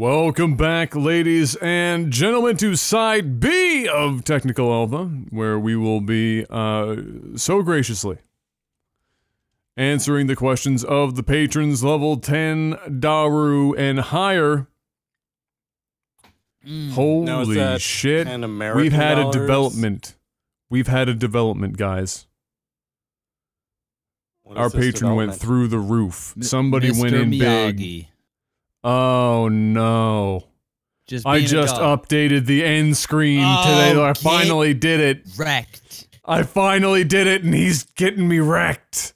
Welcome back, ladies and gentlemen, to Side B of Technical Alpha, where we will be, so graciously answering the questions of the patrons level 10 Daru and higher. Holy shit. We've had a development. We've had a development, guys. Our patron went through the roof. Somebody went in big. Oh no. I just updated the end screen today. I finally did it. Wrecked. I finally did it and he's getting me wrecked.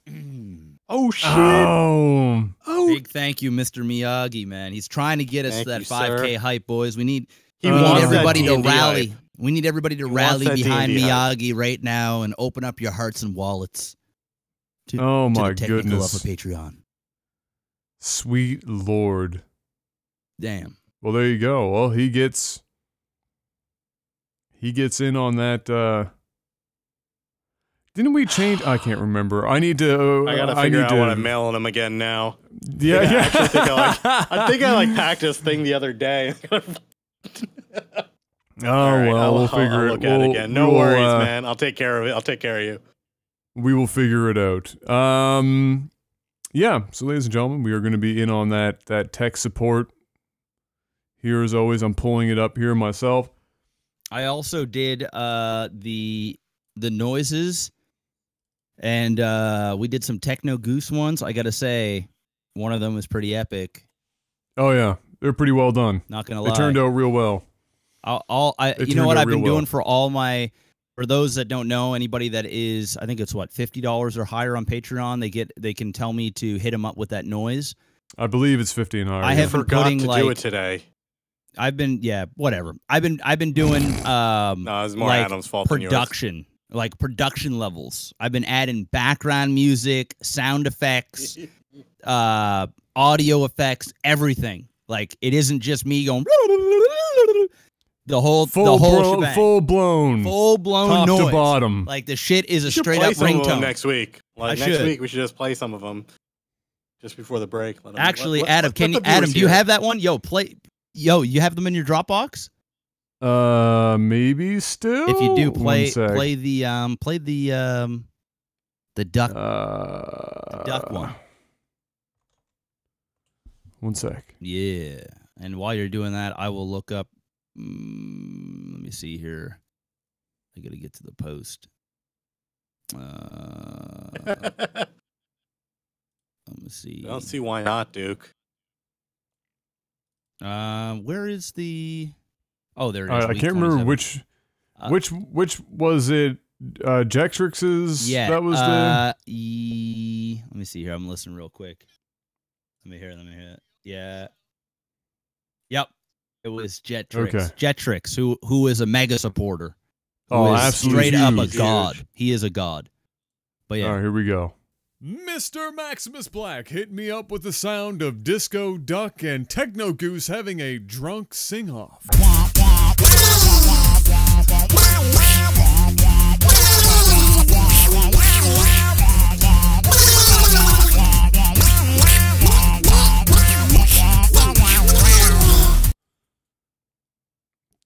Oh shit. Oh. Big thank you, Mr. Miyagi, man. He's trying to get us to that 5K hype, boys. We need everybody to rally. We need everybody to rally behind Miyagi right now and open up your hearts and wallets. Oh my to the Technical goodness. Alpha Patreon. Sweet Lord. Damn. Well, there you go. Well, he gets in on that, didn't we change? I can't remember. I need to, I gotta figure out what I'm mailing him again now. Yeah, yeah. I actually think I think I packed this thing the other day. Oh, right, well, we'll figure I'll look at it again. No worries, man. I'll take care of it. I'll take care of you. We will figure it out. Yeah, so ladies and gentlemen, we are going to be in on that tech support. Here as always, I'm pulling it up here myself. I also did the noises, and we did some Techno Goose ones. I gotta say, one of them was pretty epic. Oh yeah, they're pretty well done. Not gonna lie, they turned out real well. You know what I've been doing for all my. For those that don't know, anybody that is, I think it's what, $50 or higher on Patreon, they can tell me to hit them up with that noise. I believe it's 50 and higher. I have forgot to do it today. I've been whatever. I've been doing no, it's more like Adam's fault production, like production levels. I've been adding background music, sound effects, audio effects, everything. Like it isn't just me going the whole shebang. full blown top noise. To bottom. Like the shit is a straight play up some ringtone. of them next week. Like next week we should just play some of them just before the break. Actually, Adam, do you have that one? Yo, you have them in your Dropbox? Maybe still. If you do, play the duck. The duck one. One sec. Yeah, and while you're doing that, I will look up. Let me see here. I gotta get to the post. Let me see. I don't see why not, Duke. Where is the? Oh, there it is. I can't remember which was it. Jextrix's. Yeah, that was let me see here. I'm listening real quick. Let me hear it. Yeah. Yep. It was Jetrix. Okay. Jetrix, who is a mega supporter. Oh, absolutely. Straight up a god. He is a god. But yeah. All right, here we go. Mr. MaximusBlack hit me up with the sound of Disco Duck and Techno Goose having a drunk sing-off.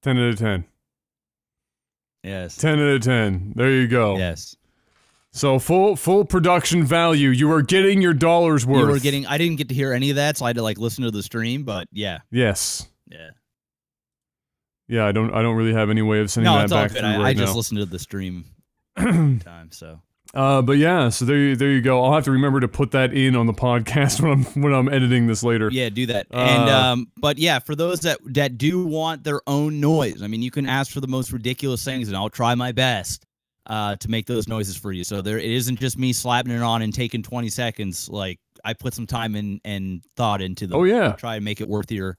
Ten out of 10. Yes. 10 out of 10. There you go. Yes. So full production value. You are getting your dollar's worth. You were getting. I didn't get to hear any of that, so I had to like listen to the stream. But yeah. Yes. Yeah. Yeah. I don't really have any way of sending that back through right now. I just listened to the stream time. So. But yeah. So there you go. I'll have to remember to put that in on the podcast when I'm editing this later. Yeah, do that. And but yeah, for those that do want their own noise, I mean, you can ask for the most ridiculous things, and I'll try my best. To make those noises for you. So it isn't just me slapping it on and taking 20 seconds. Like I put some time and thought into them. Oh yeah. Try and make it worth your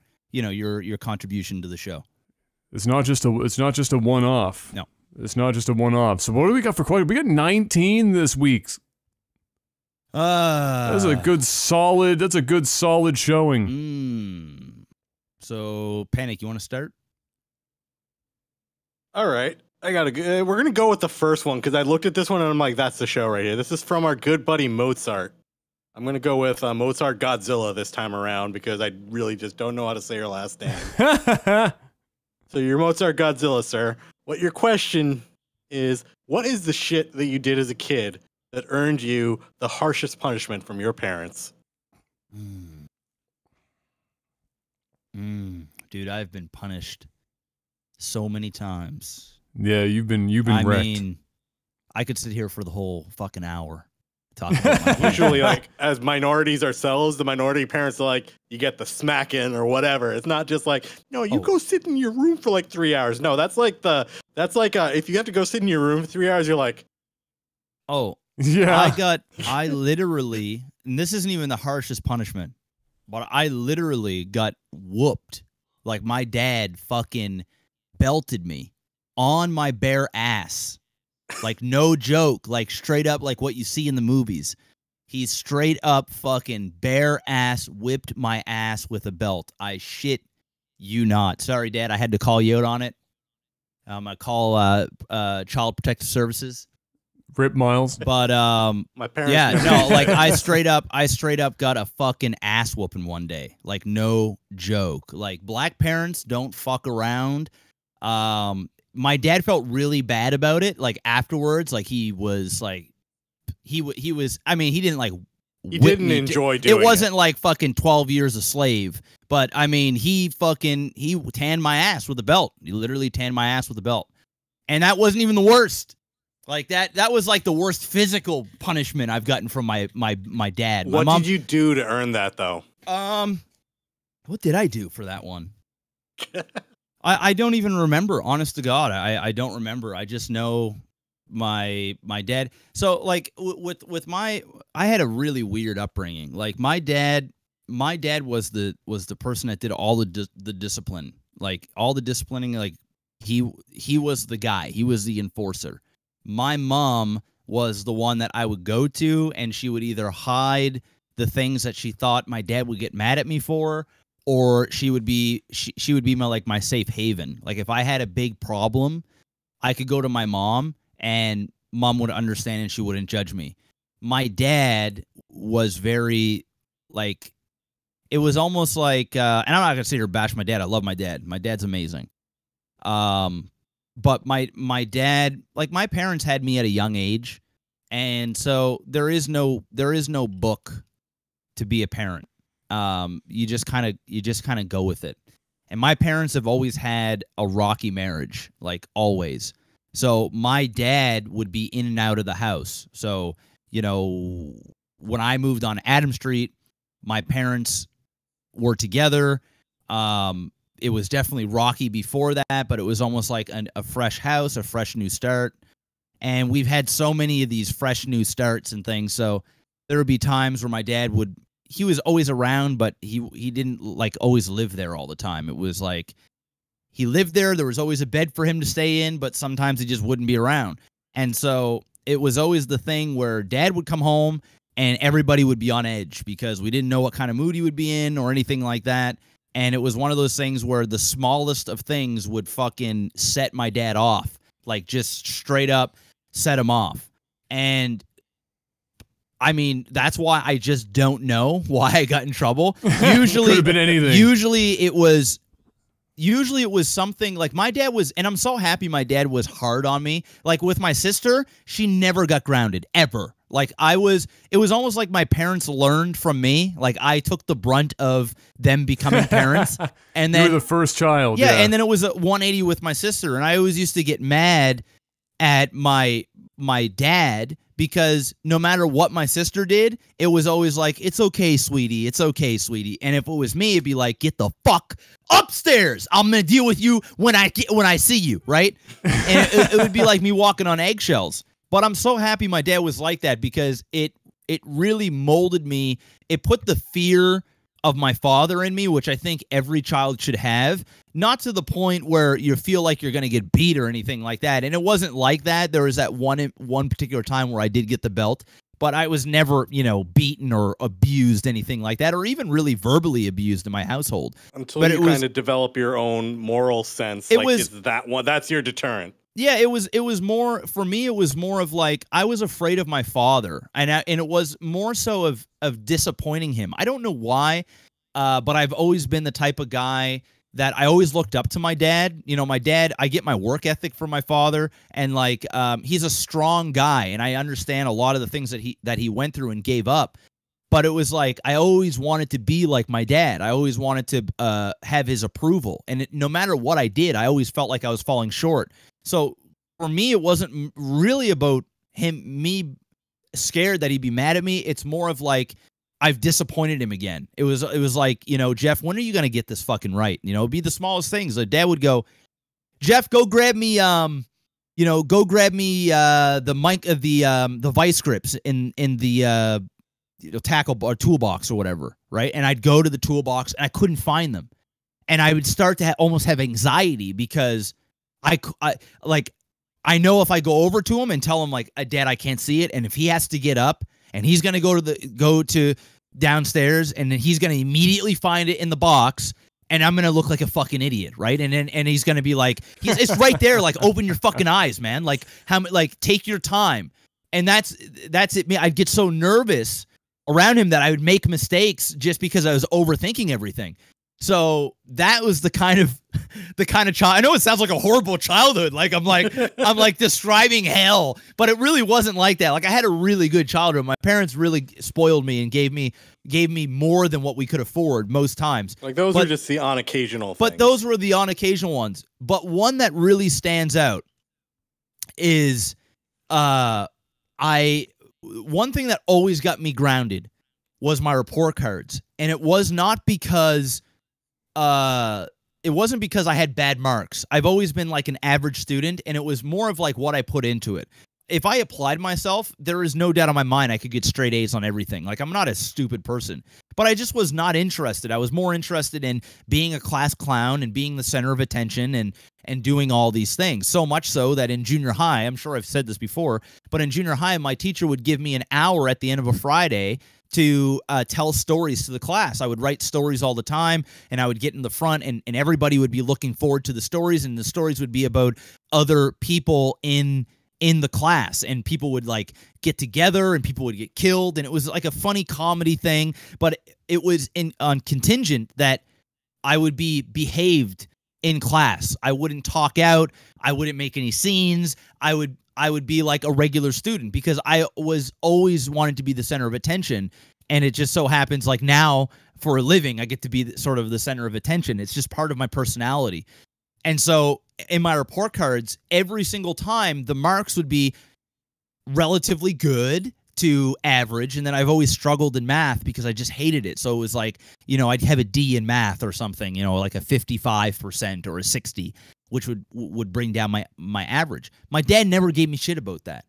contribution to the show. It's not just a one-off. No. It's not just a one-off. So what do we got for quality? We got 19 this week. That's a good solid showing. So Panic, you want to start? All right. We're going to go with the first one because I looked at this one and I'm like, that's the show right here. This is from our good buddy Mozart. I'm going to go with Mozart Godzilla this time around because I really just don't know how to say her last name. So you're Mozart Godzilla, sir. What your question is, what is the shit that you did as a kid that earned you the harshest punishment from your parents? Dude, I've been punished so many times. Yeah, you've been wrecked. I mean, I could sit here for the whole fucking hour talking about my Usually, like, as minorities ourselves, the minority parents are like, you get the smacking or whatever. It's not just like, no, you go sit in your room for like 3 hours. No, that's like if you have to go sit in your room for 3 hours, you're like, oh, yeah. I literally, and this isn't even the harshest punishment, but I literally got whooped. Like, my dad fucking belted me on my bare ass. Like, no joke. Like, straight up, like what you see in the movies. He straight up fucking bare ass whipped my ass with a belt. I shit you not. Sorry, Dad. I had to call you out on it. I call Child Protective Services. Rip Miles. But my parents. Yeah, no, like I straight up got a fucking ass whooping one day. Like, no joke. Like, black parents don't fuck around. My dad felt really bad about it. Like, afterwards, like he was like, he was. I mean, he didn't like. He didn't enjoy doing it. It wasn't like fucking 12 years a slave. But I mean, he tanned my ass with a belt. He literally tanned my ass with a belt, and that wasn't even the worst. Like, that was like the worst physical punishment I've gotten from my dad. What did you do to earn that, though? What did I do for that one? I don't even remember. Honest to God, I don't remember. I just know my dad. So like I had a really weird upbringing. Like, my dad was the person that did all the discipline, like all the disciplining. Like, he was the guy. He was the enforcer. My mom was the one that I would go to, and she would either hide the things that she thought my dad would get mad at me for, or she would be my safe haven. Like, if I had a big problem, I could go to my mom, and mom would understand, and she wouldn't judge me. My dad was very, like, it was almost like, and I'm not gonna sit here and bash my dad. I love my dad. My dad's amazing. But my dad, like, my parents had me at a young age, and so there is no book to be a parent. You just kind of go with it. And my parents have always had a rocky marriage, like, always. So my dad would be in and out of the house. So, you know, when I moved on Adam Street, my parents were together. It was definitely rocky before that, but it was almost like a fresh house, a fresh new start. And we've had so many of these fresh new starts and things. So there would be times where my dad he was always around, but he didn't like always live there all the time. It was like he lived there. There was always a bed for him to stay in, but sometimes he just wouldn't be around. And so it was always the thing where Dad would come home and everybody would be on edge because we didn't know what kind of mood he would be in or anything like that. And it was one of those things where the smallest of things would fucking set my dad off. Like, just straight up set him off. And, I mean, that's why I just don't know why I got in trouble. Usually, could have been anything. Usually it was something like my dad was, and I'm so happy my dad was hard on me. Like, with my sister, she never got grounded, ever. Like, it was almost like my parents learned from me. Like, I took the brunt of them becoming parents. And then you were the first child. Yeah, and then it was a 180 with my sister. And I always used to get mad at my dad because no matter what my sister did, it was always like, it's okay, sweetie. It's okay, sweetie. And if it was me, it'd be like, get the fuck upstairs. I'm going to deal with you when I see you, right? And it would be like me walking on eggshells. But I'm so happy my dad was like that because it really molded me. It put the fear of my father in me, which I think every child should have. Not to the point where you feel like you're going to get beat or anything like that. And it wasn't like that. There was that one particular time where I did get the belt, but I was never, beaten or abused, anything like that, or even really verbally abused in my household. Until you kind of develop your own moral sense. That's your deterrent. Yeah, it was more for me. It was more of like I was afraid of my father, and it was more so of disappointing him. I don't know why, but I've always been the type of guy that I always looked up to my dad. You know, my dad, I get my work ethic from my father, and like he's a strong guy, and I understand a lot of the things that he went through and gave up. But it was like I always wanted to be like my dad. I always wanted to have his approval, and no matter what I did, I always felt like I was falling short. So for me, it wasn't really about me scared that he'd be mad at me. It's more of like I've disappointed him again. It was like, you know, Jeff, when are you gonna get this fucking right? You know, it'd be the smallest things. Like Dad would go, Jeff, go grab me the mic of the vice grips in the tackle or toolbox or whatever, right? And I'd go to the toolbox and I couldn't find them, and I would start to almost have anxiety because I know if I go over to him and tell him like, Dad, I can't see it, and if he has to get up and he's gonna go to downstairs and then he's gonna immediately find it in the box, and I'm gonna look like a fucking idiot, right? And he's gonna be like, it's right there, like open your fucking eyes, man, like take your time, and that's it. Man, I'd get so nervous around him that I would make mistakes just because I was overthinking everything. So that was the kind of child. I know it sounds like a horrible childhood. Like I'm like describing hell, but it really wasn't like that. Like I had a really good childhood. My parents really spoiled me and gave me more than what we could afford most times. Like those were just the on occasional things. But those were the on occasional ones. But one that really stands out is one thing that always got me grounded was my report cards. And it was not because it wasn't because I had bad marks. I've always been like an average student, and it was more of like what I put into it. If I applied myself, there is no doubt in my mind I could get straight A's on everything. Like I'm not a stupid person, but I just was not interested. I was more interested in being a class clown and being the center of attention and doing all these things. So much so that in junior high, I'm sure I've said this before, but in junior high, my teacher would give me an hour at the end of a Friday to tell stories to the class. I would write stories all the time, and I would get in the front, and everybody would be looking forward to the stories, and the stories would be about other people in the class, and people would like get together and people would get killed, and it was like a funny comedy thing, but it was on contingent that I would be behaved in class. I wouldn't talk out. I wouldn't make any scenes. I would be like a regular student because I was always wanted to be the center of attention. And it just so happens like now for a living, I get to be sort of the center of attention. It's just part of my personality. And so in my report cards, every single time the marks would be relatively good to average. And then I've always struggled in math because I just hated it. So it was like, you know, I'd have a D in math or something, you know, like a 55% or a 60, which would bring down my average. My dad never gave me shit about that.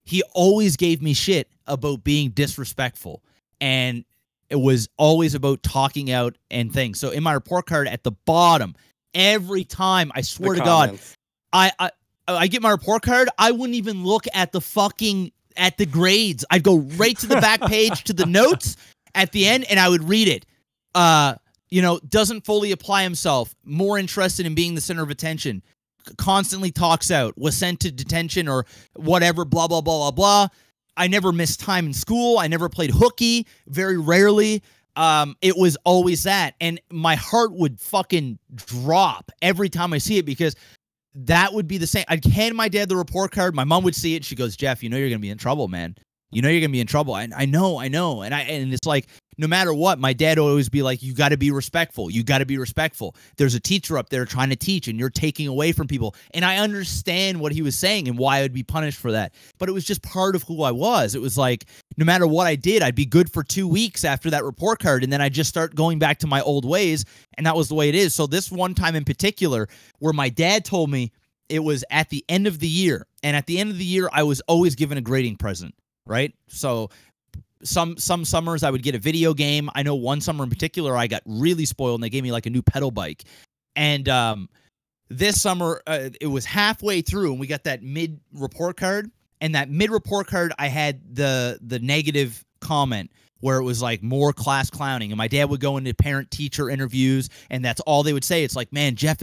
He always gave me shit about being disrespectful. And it was always about talking out and things. So in my report card at the bottom, every time, I swear to God, I get my report card, I wouldn't even look at the grades. I'd go right to the back page to the notes at the end, and I would read it. You know, doesn't fully apply himself, more interested in being the center of attention, constantly talks out, was sent to detention or whatever, blah, blah, blah, blah, blah. I never missed time in school. I never played hooky, very rarely. It was always that. And my heart would fucking drop every time I see it because that would be the same. I'd hand my dad the report card. My mom would see it. She goes, Jeff, you know you're going to be in trouble, man. You know you're going to be in trouble. I know. And it's like, no matter what, my dad would always be like, you got to be respectful. You got to be respectful. There's a teacher up there trying to teach and you're taking away from people. And I understand what he was saying and why I would be punished for that. But it was just part of who I was. It was like, no matter what I did, I'd be good for 2 weeks after that report card. And then I'd just start going back to my old ways. And that was the way it is. So this one time in particular, where my dad told me it was at the end of the year. And at the end of the year, I was always given a grading present, right? So some summers I would get a video game. I know one summer in particular I got really spoiled and they gave me like a new pedal bike. And this summer it was halfway through and we got that mid report card, and that mid report card I had the negative comment where it was like more class clowning, and my dad would go into parent-teacher interviews, and that's all they would say. It's like, man, Jeff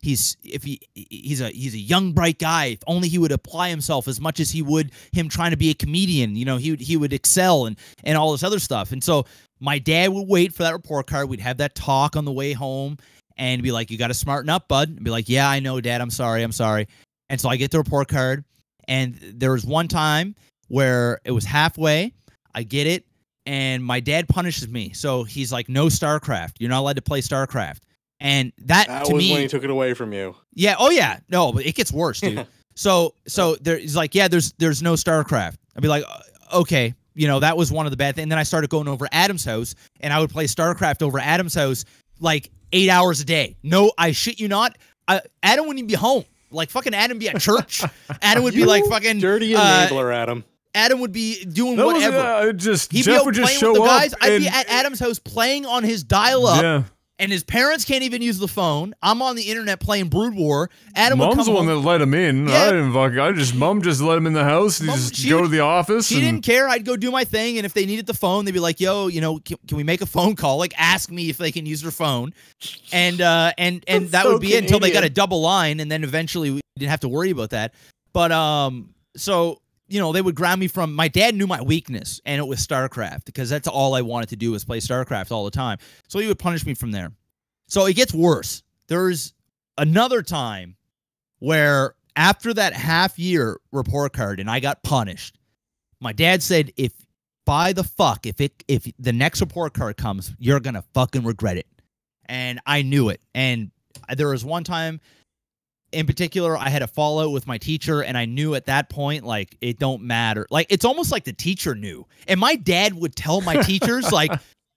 he's a young, bright guy. If only he would apply himself as much as he would him trying to be a comedian. You know, he would excel and all this other stuff. And so my dad would wait for that report card. We'd have that talk on the way home and be like, you got to smarten up, bud. And be like, yeah, I know, Dad. I'm sorry. And so I get the report card, and there was one time where it was halfway. I get it. And my dad punishes me. So he's like, no StarCraft. You're not allowed to play StarCraft. And that to was me, when he took it away from you. Yeah. Oh yeah. No, but it gets worse, dude. so he's like, yeah, there's no StarCraft. I'd be like, okay, you know, that was one of the bad things. And then I started going over Adam's house, and I would play StarCraft over Adam's house like 8 hours a day. No, I shit you not. Adam wouldn't even be home. Like fucking Adam be at church. Adam would be like fucking dirty enabler, Adam. Adam would be doing whatever. Jeff would just show up. Guys. I'd be at Adam's house playing on his dial-up, and his parents can't even use the phone. I'm on the internet playing Brood War. Adam would come Mom's the one home. that let him in. Yeah. I didn't fucking. Mom just let him in the house. He just go to the office. She didn't care. I'd go do my thing, and if they needed the phone, they'd be like, "Yo, you know, can we make a phone call? Like, ask me if they can use their phone." And that would be it until they got a double line, and then eventually we didn't have to worry about that. But so. You know, they would ground me from, my dad knew my weakness, and it was StarCraft, because that's all I wanted to do was play StarCraft all the time. So he would punish me from there. So it gets worse. There's another time where after that half-year report card and I got punished, my dad said, if the next report card comes, you're going to fucking regret it. And I knew it. And there was one time in particular, I had a fallout with my teacher, and I knew at that point, like, it don't matter. Like, it's almost like the teacher knew. And my dad would tell my teachers, like,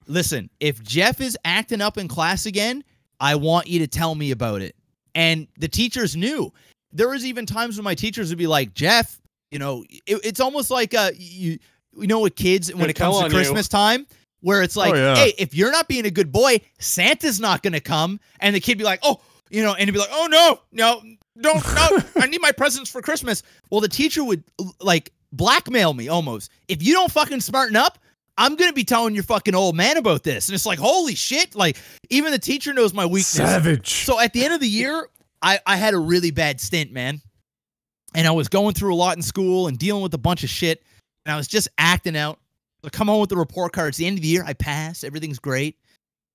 listen, if Jeff is acting up in class again, I want you to tell me about it. And the teachers knew. There was even times when my teachers would be like, Jeff, you know, it's almost like, you know, with kids, when it comes to Christmas time, where it's like, hey, if you're not being a good boy, Santa's not going to come. And the kid be like, oh, you know, and he'd be like, oh, no, I need my presents for Christmas. Well, the teacher would, like, blackmail me almost. If you don't fucking smarten up, I'm going to be telling your fucking old man about this. And it's like, holy shit. Like, even the teacher knows my weakness. Savage. So at the end of the year, I had a really bad stint, man. And I was going through a lot in school and dealing with a bunch of shit. And I was just acting out. I come home with the report card. It's the end of the year. I pass. Everything's great.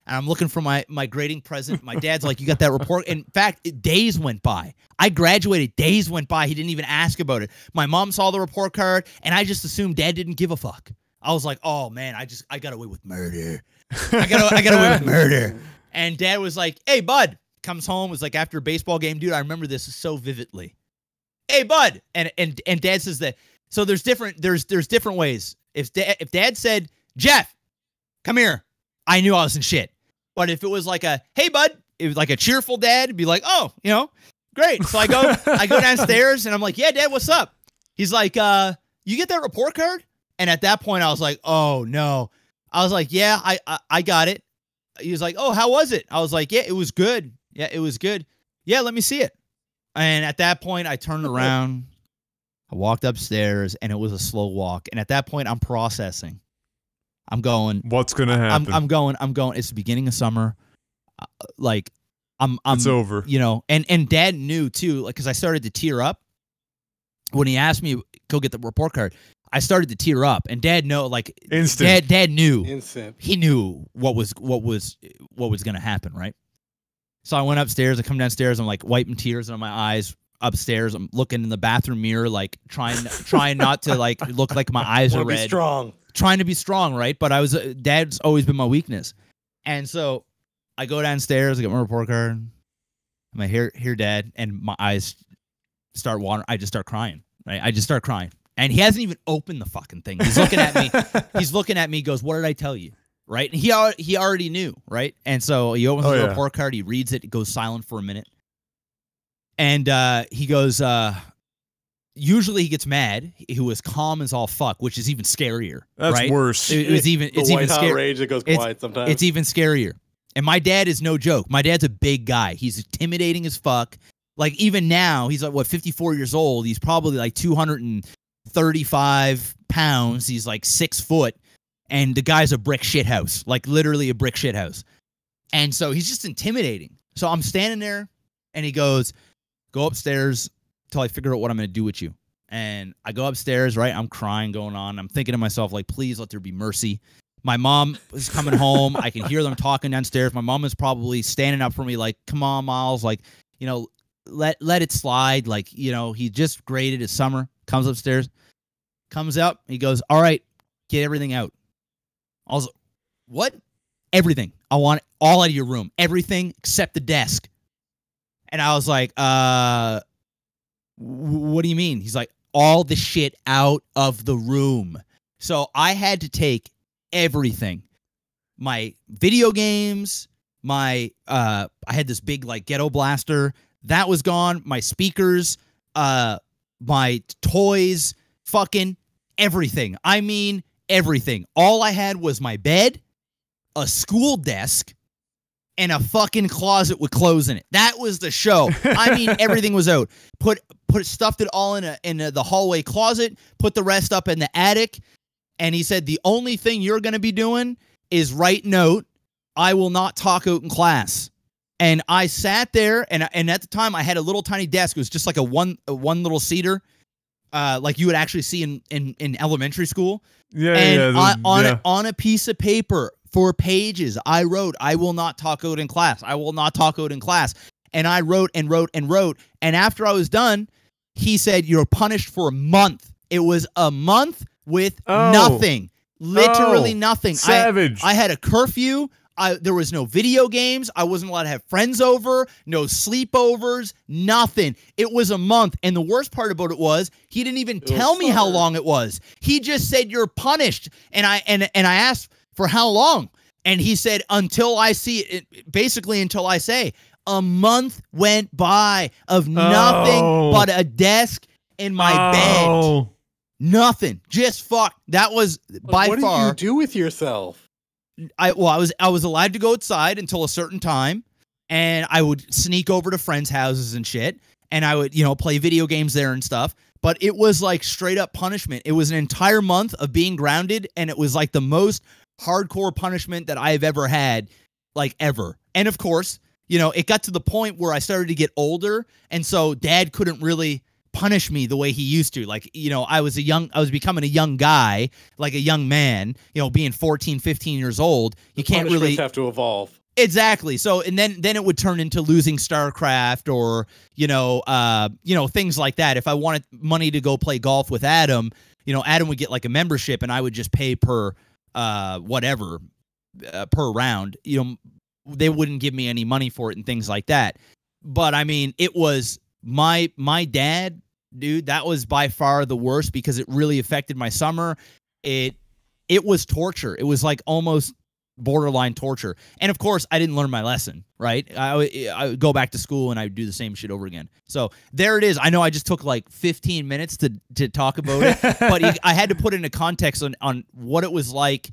And I'm looking for my grading present. My dad's like, you got that report? In fact, days went by. I graduated. Days went by. He didn't even ask about it. My mom saw the report card, and I just assumed Dad didn't give a fuck. I was like, oh, man, I got away with murder. I got away with murder. And Dad was like, hey, bud. Comes home. It was like after a baseball game. Dude, I remember this so vividly. Hey, bud. And Dad says that. So there's different ways. If Dad said, Jeff, come here, I knew I was in shit. But if it was like a, hey, bud, it was like a cheerful dad, it'd be like, oh, you know, great. So I go downstairs, and I'm like, yeah, Dad, what's up? He's like, you get that report card? And at that point, I was like, oh, no. I was like, yeah, I got it. He was like, oh, how was it? I was like, yeah, it was good. Yeah, it was good. Yeah, let me see it. And at that point, I turned around. I walked upstairs, and it was a slow walk. And at that point, I'm processing. I'm going. What's gonna happen? I'm going. It's the beginning of summer. Like, it's over. You know, and Dad knew too, like, because I started to tear up when he asked me go get the report card. I started to tear up, and Dad know, like, instant. Dad knew. Instant. He knew what was gonna happen, right? So I went upstairs. I come downstairs. I'm like wiping tears on my eyes. Upstairs, I'm looking in the bathroom mirror, like trying not to like look like my eyes are red. Be strong. Trying to be strong, right? But Dad's always been my weakness. And so I go downstairs, I get my report card. I'm like, here, Dad. And my eyes start watering. I just start crying, right? I just start crying. And he hasn't even opened the fucking thing. He's looking at me. He's looking at me, goes, what did I tell you? Right? And he already knew, right? And so he opens the report card, he reads it, goes silent for a minute. And he goes, usually he gets mad. He was calm as all fuck, which is even scarier. That's right? worse. It's even scarier. Rage that goes quiet sometimes. It's even scarier. And my dad is no joke. My dad's a big guy. He's intimidating as fuck. Like, even now, he's like, what, 54 years old. He's probably like 235 pounds. He's like 6 foot. And the guy's a brick shit house, like literally a brick shit house. And so he's just intimidating. So I'm standing there and he goes, go upstairs till I figure out what I'm going to do with you. And I go upstairs, right? I'm crying going on. I'm thinking to myself, like, please let there be mercy. My mom is coming home. I can hear them talking downstairs. My mom is probably standing up for me like, come on, Miles. Like, you know, let it slide. Like, you know, he just graded his summer. Comes upstairs. Comes up. He goes, all right, get everything out. I was, what? Everything. I want it all out of your room. Everything except the desk. And I was like, what do you mean? He's like, all the shit out of the room. So I had to take everything. My video games, I had this big like ghetto blaster. That was gone. My speakers, my toys, fucking everything. I mean, everything. All I had was my bed, a school desk, and a fucking closet with clothes in it. That was the show. I mean, everything was out. Stuffed it all in the hallway closet, put the rest up in the attic, and he said, the only thing you're going to be doing is write note, I will not talk out in class. And I sat there, and at the time, I had a little tiny desk. It was just like a one little seater, like you would actually see in elementary school. Yeah, and on a piece of paper, 4 pages, I wrote, I will not talk out in class. I will not talk out in class. And I wrote and wrote and wrote. And after I was done, he said, you're punished for a month. It was a month with nothing. Literally nothing. Savage. I had a curfew. There was no video games. I wasn't allowed to have friends over. No sleepovers. Nothing. It was a month. And the worst part about it was he didn't even tell me how long it was. He just said, you're punished. And I asked, for how long? And he said, until I see it, basically until I say. A month went by of nothing but a desk in my bed. Nothing. Just fuck. That was by far. What did you do with yourself? I was allowed to go outside until a certain time, and I would sneak over to friends' houses and shit, and I would, play video games there and stuff. But it was like straight up punishment. It was an entire month of being grounded, and it was like the most hardcore punishment that I've ever had, like ever. And of course, it got to the point where I started to get older, and so Dad couldn't really punish me the way he used to. Like, I was becoming a young guy, like a young man, being 14, 15 years old. You can't really have to evolve. Exactly. So, and then it would turn into losing StarCraft or, things like that. If I wanted money to go play golf with Adam, Adam would get like a membership and I would just pay per whatever per round. They wouldn't give me any money for it and things like that. But I mean, it was my dad, dude, that was by far the worst because it really affected my summer. It was torture. It was like almost borderline torture. And of course, I didn't learn my lesson, right? I would go back to school and I would do the same shit over again. So there it is. I know I just took like 15 minutes to talk about it, but I had to put into context on what it was like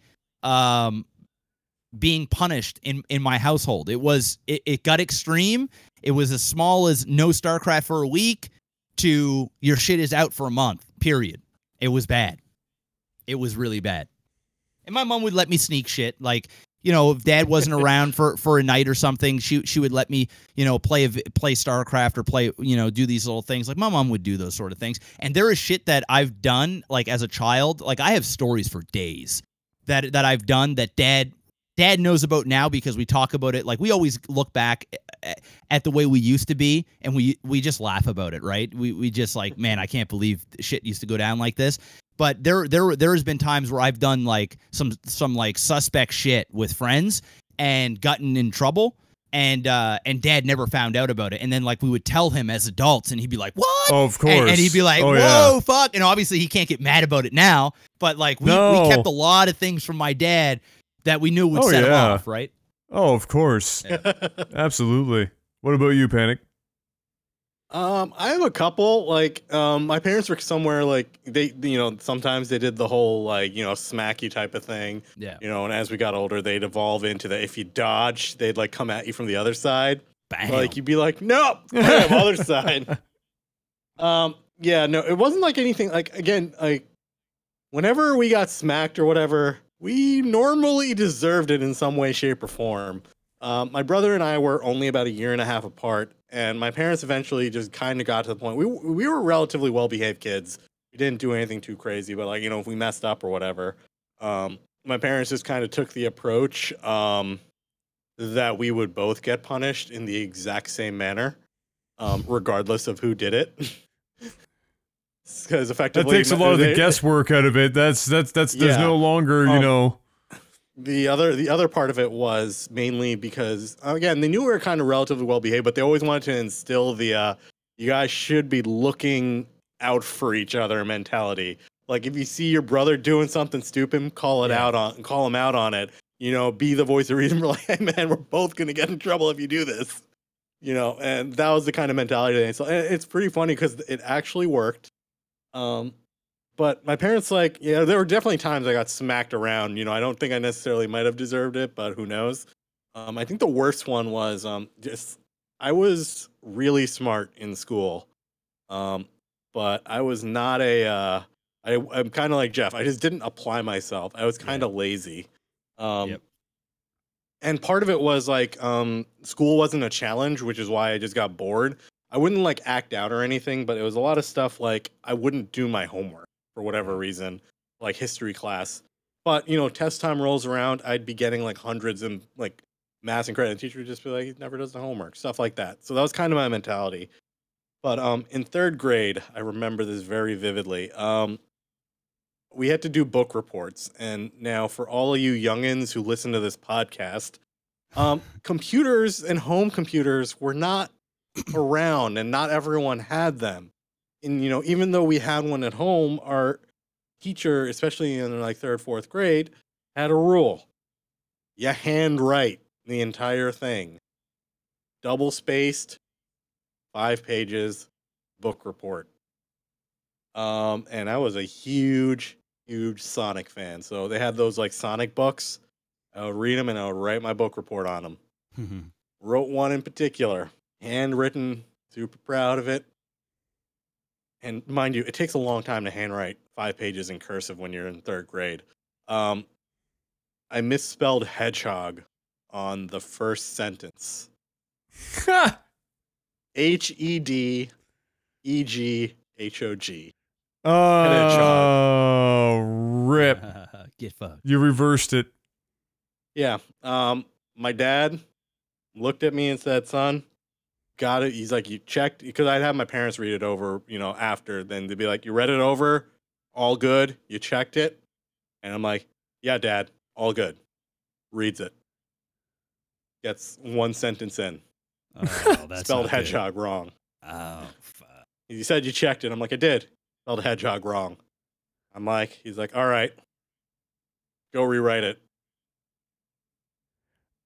being punished in my household. It got extreme. It was as small as no StarCraft for a week to your shit is out for a month, period. It was bad. It was really bad. And my mom would let me sneak shit. Like, if Dad wasn't around for a night or something, she would let me, play StarCraft or play, do these little things. Like, my mom would do those sort of things. And there is shit that I've done, like, as a child. Like, I have stories for days that I've done that Dad knows about now because we talk about it. Like, we always look back at the way we used to be, and we just laugh about it, right? We just like, man, I can't believe shit used to go down like this. But there has been times where I've done like some like suspect shit with friends and gotten in trouble, and Dad never found out about it. And then like we would tell him as adults, and he'd be like, "What?" Oh, of course. And he'd be like, "Whoa, fuck!" And obviously he can't get mad about it now. But like we kept a lot of things from my dad that we knew would set him off, right? Oh, of course. Yeah. Absolutely. What about you, Panic? I have a couple. Like, my parents were somewhere like they, sometimes they did the whole like, smack you type of thing. Yeah. And as we got older, they'd evolve into the if you dodge, they'd like come at you from the other side. Bam. Like you'd be like, no, bam, other side. Yeah, no, it wasn't like anything. Like again, like whenever we got smacked or whatever, We normally deserved it in some way, shape, or form. My brother and I were only about a year and a half apart, and my parents eventually just kind of got to the point. We were relatively well-behaved kids. We didn't do anything too crazy, but like, you know, if we messed up or whatever, my parents just kind of took the approach that we would both get punished in the exact same manner, regardless of who did it. Because effectively, that takes a lot of the guesswork out of it. That's there's no longer, you know. The other part of it was mainly because, again, they knew we were kind of relatively well behaved, but they always wanted to instill the you guys should be looking out for each other mentality. Like, if you see your brother doing something stupid, call him out on it. You know, be the voice of reason. We're like, hey man, we're both gonna get in trouble if you do this. You know, and that was the kind of mentality. So it's pretty funny because it actually worked. But my parents, like, yeah, there were definitely times I got smacked around. You know, I don't think I necessarily might have deserved it, but who knows? I think the worst one was just I was really smart in school, but I was not a. I'm kind of like Jeff. I just didn't apply myself. I was kind of lazy. And part of it was like school wasn't a challenge, which is why I just got bored. I wouldn't like act out or anything, but it was a lot of stuff like I wouldn't do my homework for whatever reason, like history class. But, you know, test time rolls around, I'd be getting like hundreds in like math and credit. The teacher would just be like, he never does the homework, stuff like that. So that was kind of my mentality. But in third grade, I remember this very vividly. We had to do book reports. And now for all of you youngins who listen to this podcast, computers and home computers were not around and not everyone had them. And, you know, even though we had one at home, our teacher, especially in like third, fourth grade, had a rule. You handwrite the entire thing. Double spaced, 5 pages, book report. And I was a huge Sonic fan. So they had those like Sonic books. I would read them and I would write my book report on them. Wrote one in particular, handwritten, super proud of it. And mind you, it takes a long time to handwrite 5 pages in cursive when you're in third grade. I misspelled hedgehog on the first sentence. HEDEGHOG. Oh, rip. Get fucked. You reversed it. Yeah. My dad looked at me and said, son, got it. He's like, you checked? Because I'd have my parents read it over, you know, after. Then they'd be like, you read it over? All good? You checked it? And I'm like, yeah, Dad, all good. Reads it. Gets one sentence in. Oh, that's spelled hedgehog wrong. Oh, fuck. He said you checked it. I'm like, I did. Spelled hedgehog wrong. I'm like, he's like, all right. Go rewrite it.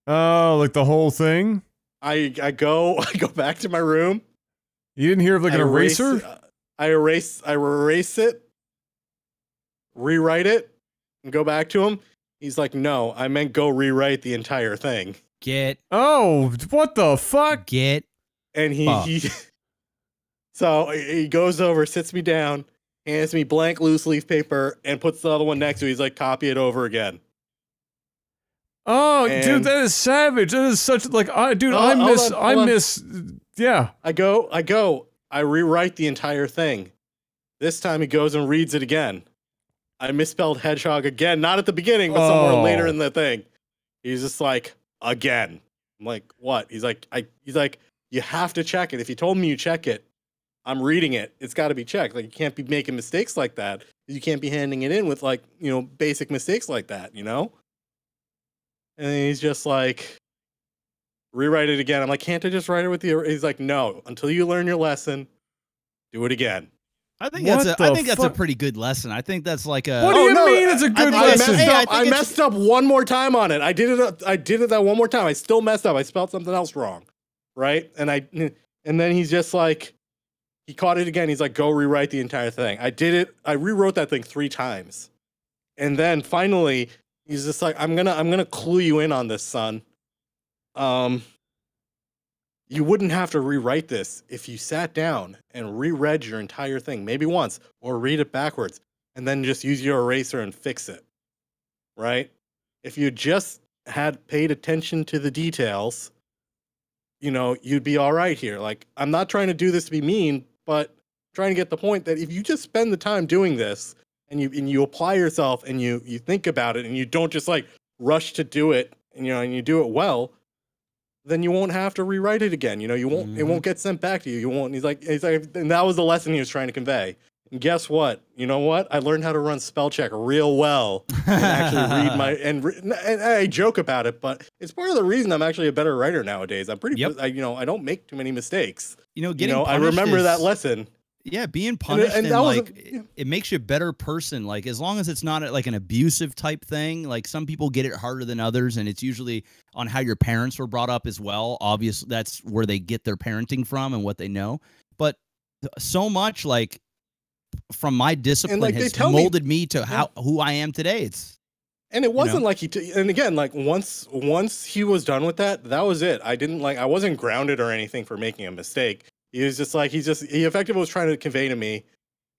Oh, like the whole thing? I go back to my room. You didn't hear of like an eraser? I erase it, rewrite it, and go back to him. He's like, no, I meant go rewrite the entire thing. Oh, what the fuck? And he so he goes over, sits me down, hands me blank loose leaf paper, and puts the other one next to it. He's like, copy it over again. Oh, dude, that is savage. That is such like, I miss. Yeah. I go. I rewrite the entire thing. This time he goes and reads it again. I misspelled hedgehog again, not at the beginning, but somewhere later in the thing. He's just like, again. I'm like, what? He's like, you have to check it. If you told me you check it, I'm reading it. It's got to be checked. Like, you can't be making mistakes like that. You can't be handing it in with like, you know, basic mistakes like that, you know? And he's just like, rewrite it again. I'm like, can't I just write it with you? He's like, no, until you learn your lesson, do it again. I think that's a pretty good lesson. I think that's like a. What do you mean it's a good lesson? I messed up one more time on it. I did it that one more time. I still messed up. I spelled something else wrong, right? And then he's just like, he caught it again. He's like, go rewrite the entire thing. I did it. I rewrote that thing 3 times, and then finally. He's just like, I'm gonna clue you in on this, son. You wouldn't have to rewrite this if you sat down and reread your entire thing, maybe once, or read it backwards, and then just use your eraser and fix it. right? If you just had paid attention to the details, you know, you'd be all right here. Like, I'm not trying to do this to be mean, but trying to get the point that if you just spend the time doing this and you apply yourself and you think about it and you don't just like rush to do it, and, you know, and you do it well, then you won't have to rewrite it again. You know, you won't, it won't get sent back to you. You won't, he's like, and that was the lesson he was trying to convey. And guess what? You know what? I learned how to run spell check real well and actually read my, and I joke about it, but it's part of the reason I'm actually a better writer nowadays. I'm pretty, you know, I don't make too many mistakes. You know, getting I remember that lesson. Yeah, being punished and like it makes you a better person. Like, as long as it's not like an abusive type thing. Like, some people get it harder than others, and it's usually on how your parents were brought up as well. Obviously, that's where they get their parenting from and what they know. But so much like from my discipline has molded me to who I am today. And it wasn't like and again, like once he was done with that, that was it. I wasn't grounded or anything for making a mistake. He was just like, he effectively was trying to convey to me,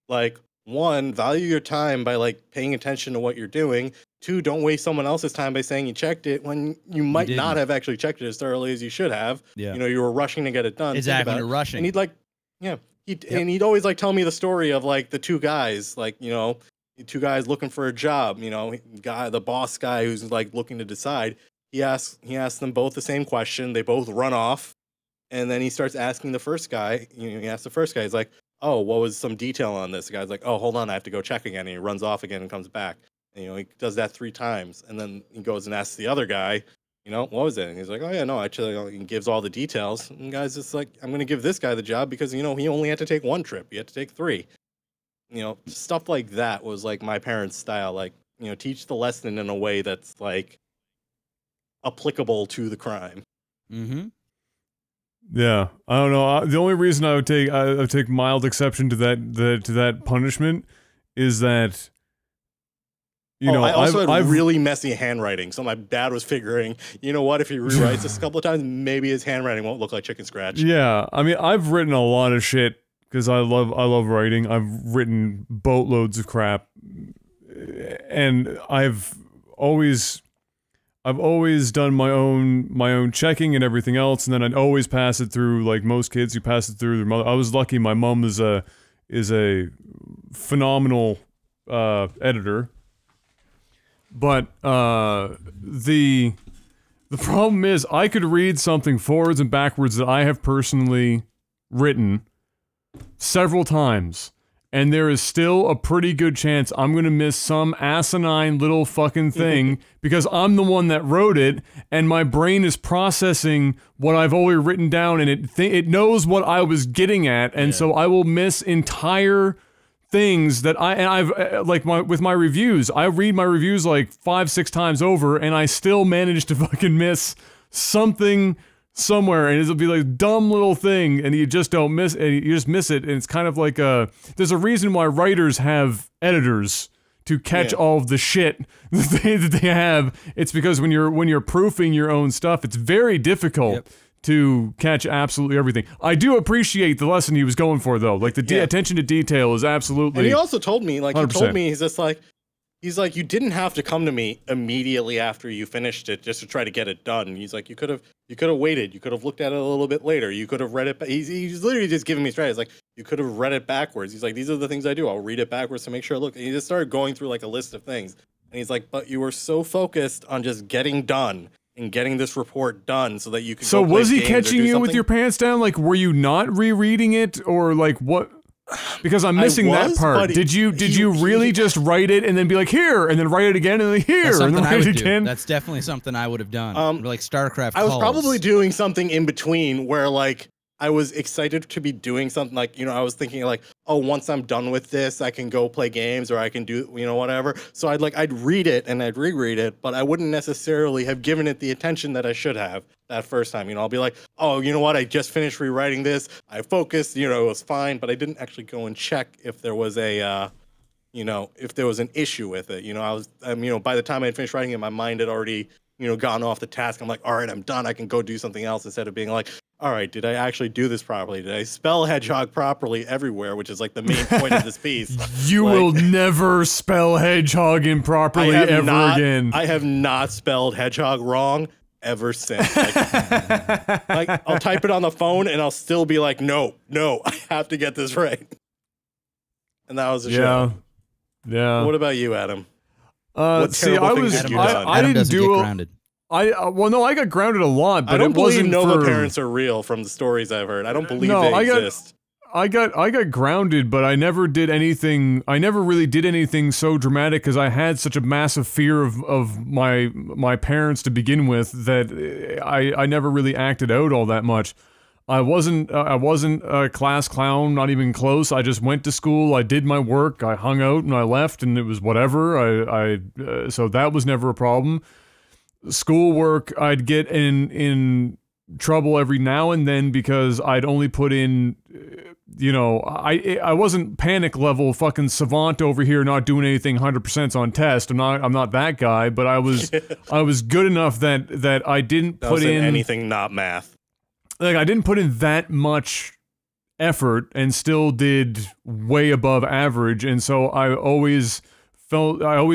like, 1, value your time by like paying attention to what you're doing. 2, don't waste someone else's time by saying you checked it when you might not have actually checked it as thoroughly as you should have. Yeah. You know, you were rushing to get it done. Exactly, you're rushing. And he'd like, and he'd always like tell me the story of like the 2 guys, like, you know, the 2 guys looking for a job, you know, the boss guy who's like looking to decide. He asks them both the same question. They both run off. And then he starts asking the first guy, you know, he asks the first guy, he's like, oh, what was some detail on this? The guy's like, oh, hold on, I have to go check again. And he runs off again and comes back. And, you know, he does that 3 times. And then he goes and asks the other guy, you know, what was it? And he's like, oh, yeah, no, actually, he gives all the details. And the guy's just like, I'm going to give this guy the job because, you know, he only had to take 1 trip. He had to take 3. You know, stuff like that was like my parents' style. Like, you know, teach the lesson in a way that's like applicable to the crime. Mm-hmm. Yeah, I don't know. The only reason I would take mild exception to that punishment is that, you know, I also had really messy handwriting, so my dad was figuring, you know what, if he rewrites this a couple of times, maybe his handwriting won't look like chicken scratch. Yeah, I mean, I've written a lot of shit because I love writing. I've written boatloads of crap, and I've always done my own checking and everything else, and then I'd always pass it through, like most kids who pass it through their mother. I was lucky. My mom is a phenomenal editor, but the problem is I could read something forwards and backwards that I have personally written several times, and there is still a pretty good chance I'm gonna miss some asinine little fucking thing because I'm the one that wrote it, and my brain is processing what I've already written down, and it knows what I was getting at, and so I will miss entire things that I've like with my reviews. I read my reviews like 5-6 times over, and I still manage to fucking miss something somewhere, and it'll be like a dumb little thing, and you just don't miss it, you just miss it, and it's kind of like there's a reason why writers have editors to catch all of the shit that they have. It's because when you're proofing your own stuff, it's very difficult to catch absolutely everything. I do appreciate the lesson he was going for, though. Like, the attention to detail is absolutely. And he also told me, like, 100%. He's just like, he's like, you didn't have to come to me immediately after you finished it just to try to get it done. He's like, you could have waited. You could have looked at it a little bit later. You could have read it. He's literally just giving me straight. He's like, you could have read it backwards. He's like, these are the things I do. I'll read it backwards to make sure I look. And he just started going through like a list of things. And he's like, but you were so focused on just getting done and getting this report done so that you could. So was he catching you with your pants down? Like, were you not rereading it, or like what? Because I'm missing that part. Did you really just write it and then be like, here, and then write it again, and then here, and then write it again? That's definitely something I would have done. Like StarCraft. I was probably doing something in between where like I was excited to be doing something, like, you know, I was thinking like, oh, once I'm done with this, I can go play games, or I can do, you know, whatever. So I'd read it and I'd reread it, but I wouldn't necessarily have given it the attention that I should have that first time. You know, I'll be like, oh, you know what? I just finished rewriting this. I focused, you know, it was fine, but I didn't actually go and check if there was a, you know, if there was an issue with it. You know, you know, by the time I had finished writing it, my mind had already, you know, gone off the task. I'm like, all right, I'm done. I can go do something else, instead of being like, all right, did I actually do this properly? Did I spell hedgehog properly everywhere, which is like the main point of this piece? You will never spell hedgehog improperly ever again. I have not spelled hedgehog wrong ever since. Like, I'll type it on the phone and I'll still be like, no, I have to get this right. And that was the show. Yeah. What about you, Adam? See, I didn't do grounded. Well, no, I got grounded a lot, but I don't believe Nova for... parents are real from the stories I've heard. I don't believe they exist. I got grounded, but I never did anything. I never really did anything so dramatic because I had such a massive fear of my parents to begin with that I never really acted out all that much. I wasn't a class clown, not even close. I just went to school, I did my work, I hung out, and I left, and it was whatever. So that was never a problem. Schoolwork, I'd get in trouble every now and then because I'd only put in, you know, I wasn't panic level fucking savant over here not doing anything 100% on test. I'm not that guy, but I was good enough that I didn't put in anything not math. Like, I didn't put in that much effort and still did way above average, and so I always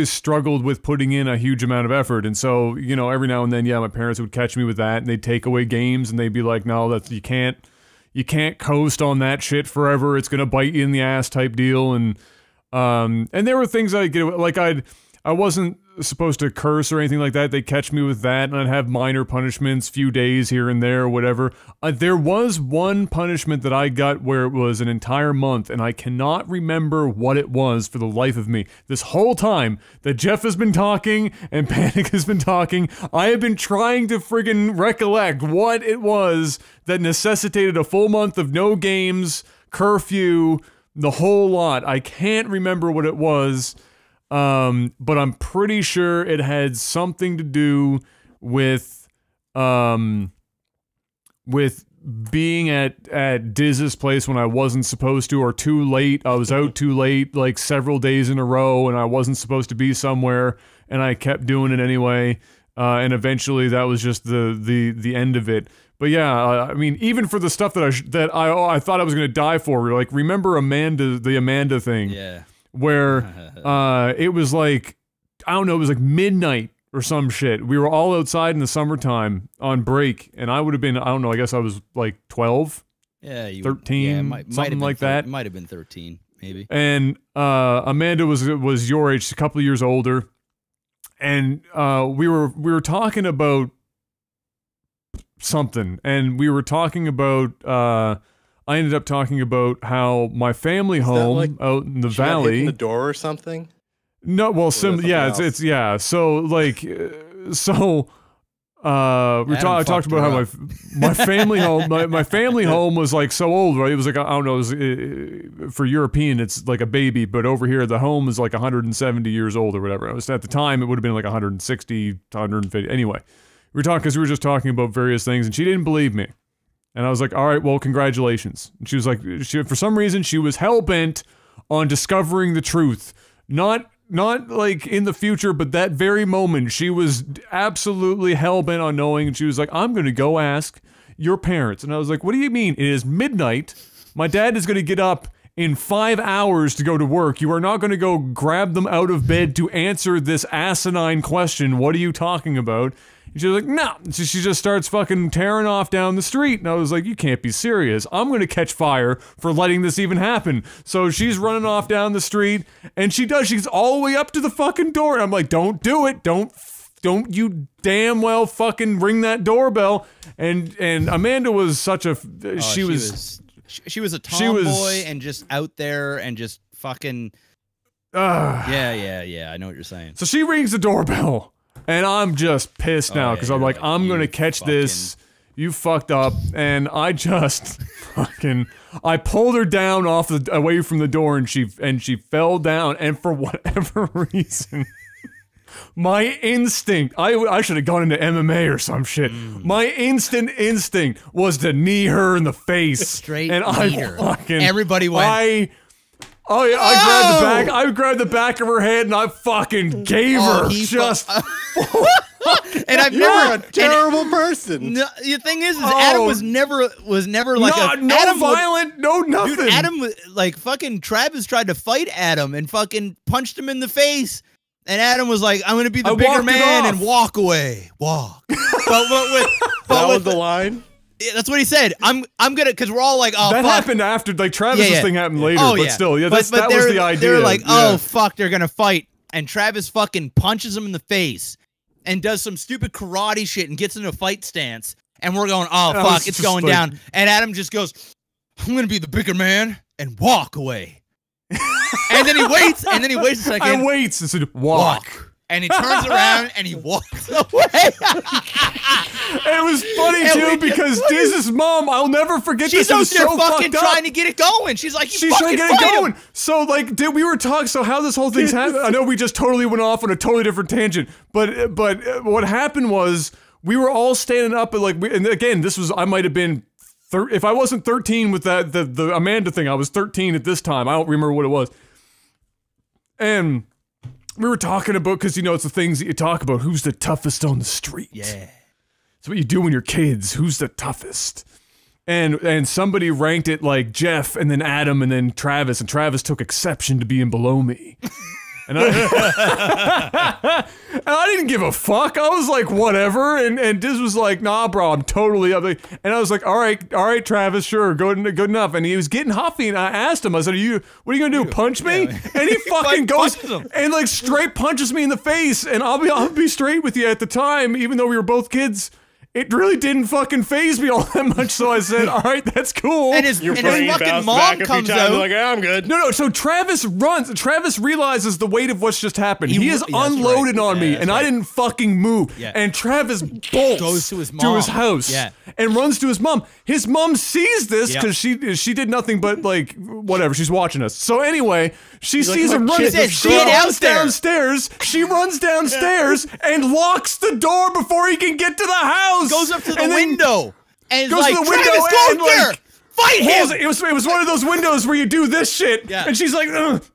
struggled with putting in a huge amount of effort. And so, you know, every now and then, yeah, my parents would catch me with that, and they'd take away games, and they'd be like, no, you can't coast on that shit forever, it's gonna bite you in the ass type deal. And there were things I'd get, like, I wasn't supposed to curse or anything like that. They'd catch me with that, and I'd have minor punishments, few days here and there, whatever. There was one punishment that I got where it was an entire month, and I cannot remember what it was for the life of me. This whole time that Jeff has been talking and Panic has been talking, I have been trying to friggin' recollect what it was that necessitated a full month of no games, curfew, the whole lot. I can't remember what it was. But I'm pretty sure it had something to do with being at Diz's place when I wasn't supposed to, or too late. I was out too late, like several days in a row, and I wasn't supposed to be somewhere, and I kept doing it anyway. And eventually that was just the end of it. But yeah, I mean, even for the stuff that I thought I was gonna die for, like, remember the Amanda thing? Yeah. Where it was like, I don't know, it was like midnight or some shit. We were all outside in the summertime on break, and I would have been, I don't know, I guess I was like 12, 13, something like that. It might have been 13, maybe. And Amanda was your age, a couple of years older, and we were talking about something, and we were talking about I ended up talking about how my family home out in the valley. Got hit in the door or something? No, well, yeah, it's yeah. So like, so I talked about how my family home, my family home was like so old, right? It was like, I don't know, it was, for European it's like a baby, but over here the home is like 170 years old or whatever. It was, at the time it would have been like 160, 150. Anyway, we were talking because we were just talking about various things, and she didn't believe me. And I was like, all right, well, congratulations. And she was like, for some reason, she was hell-bent on discovering the truth. Not like in the future, but that very moment, she was absolutely hell-bent on knowing. And she was like, I'm going to go ask your parents. And I was like, what do you mean? It is midnight. My dad is going to get up in 5 hours to go to work. You are not going to go grab them out of bed to answer this asinine question. What are you talking about? And she was like, no. So she just starts fucking tearing off down the street. And I was like, you can't be serious. I'm going to catch fire for letting this even happen. So she's running off down the street, and she does. She gets all the way up to the fucking door. And I'm like, don't do it. Don't you damn well fucking ring that doorbell. And Amanda was such a, she was a tomboy and just out there and just fucking, yeah, I know what you're saying. So she rings the doorbell. And I'm just pissed now because I'm like, I'm gonna catch this. You fucked up, and I just fucking I pulled her down away from the door, and she fell down. And for whatever reason, my instinct, I should have gone into MMA or some shit. My instinct was to knee her in the face. Straight and everybody went. I grabbed the back of her head and I fucking gave her just And I've You're a terrible person. No, the thing is Adam was never like no Adam violent, no nothing. Dude, Adam was like fucking Travis tried to fight Adam and fucking punched him in the face. And Adam was like, "I'm gonna be the bigger man and walk away, walk." That was the line. Yeah, that's what he said. I'm gonna, because we're all like, "Oh, that fuck. happened after, like Travis's thing happened later, but still, yeah, that was the idea. They're like, "Oh fuck, they're gonna fight," and Travis fucking punches him in the face and does some stupid karate shit and gets into a fight stance, and we're going, "Oh fuck, it's going down," and Adam just goes, "I'm gonna be the bigger man and walk away." And then he waits, a second. And waits and said, walk. And he turns around and he walks away. It was funny too because Diz's mom, I'll never forget this. She's out there fucking trying to get it going. She's like, she's trying to get it going. So like, we were talking. So how this whole thing's happened? I know we just totally went off on a totally different tangent, but what happened was we were all standing up and again, this was I might have been. If I wasn't 13 with the Amanda thing, I was 13 at this time. I don't remember what it was. And we were talking about, because, you know, it's the things that you talk about. Who's the toughest on the street? Yeah. It's what you do when you're kids. Who's the toughest? And somebody ranked it like Jeff, and then Adam, and then Travis. And Travis took exception to being below me. And I didn't give a fuck. I was like, whatever. And Diz was like, nah, bro, I'm totally up. And I was like, all right, Travis, sure, good enough. And he was getting huffy, and I asked him, I said, what are you gonna do, punch me? Yeah. And he fucking goes and like straight punches me in the face. And I'll be straight with you, at the time, even though we were both kids, it really didn't fucking faze me all that much, so I said, all right, that's cool. And his fucking mom comes out. Like, yeah, I'm good. No, so Travis runs. Travis realizes the weight of what's just happened. He is unloaded on me, and I didn't fucking move. Yeah. And Travis bolts goes to his mom. House and runs to his mom. His mom sees this because she did nothing but, like, whatever. She's watching us. So anyway, she sees him running. She runs downstairs. She runs downstairs and locks the door before he can get to the house. Goes up to the window and goes like, to the window Travis, go there! Fight him! It was one of those windows where you do this shit. Yeah. And she's like,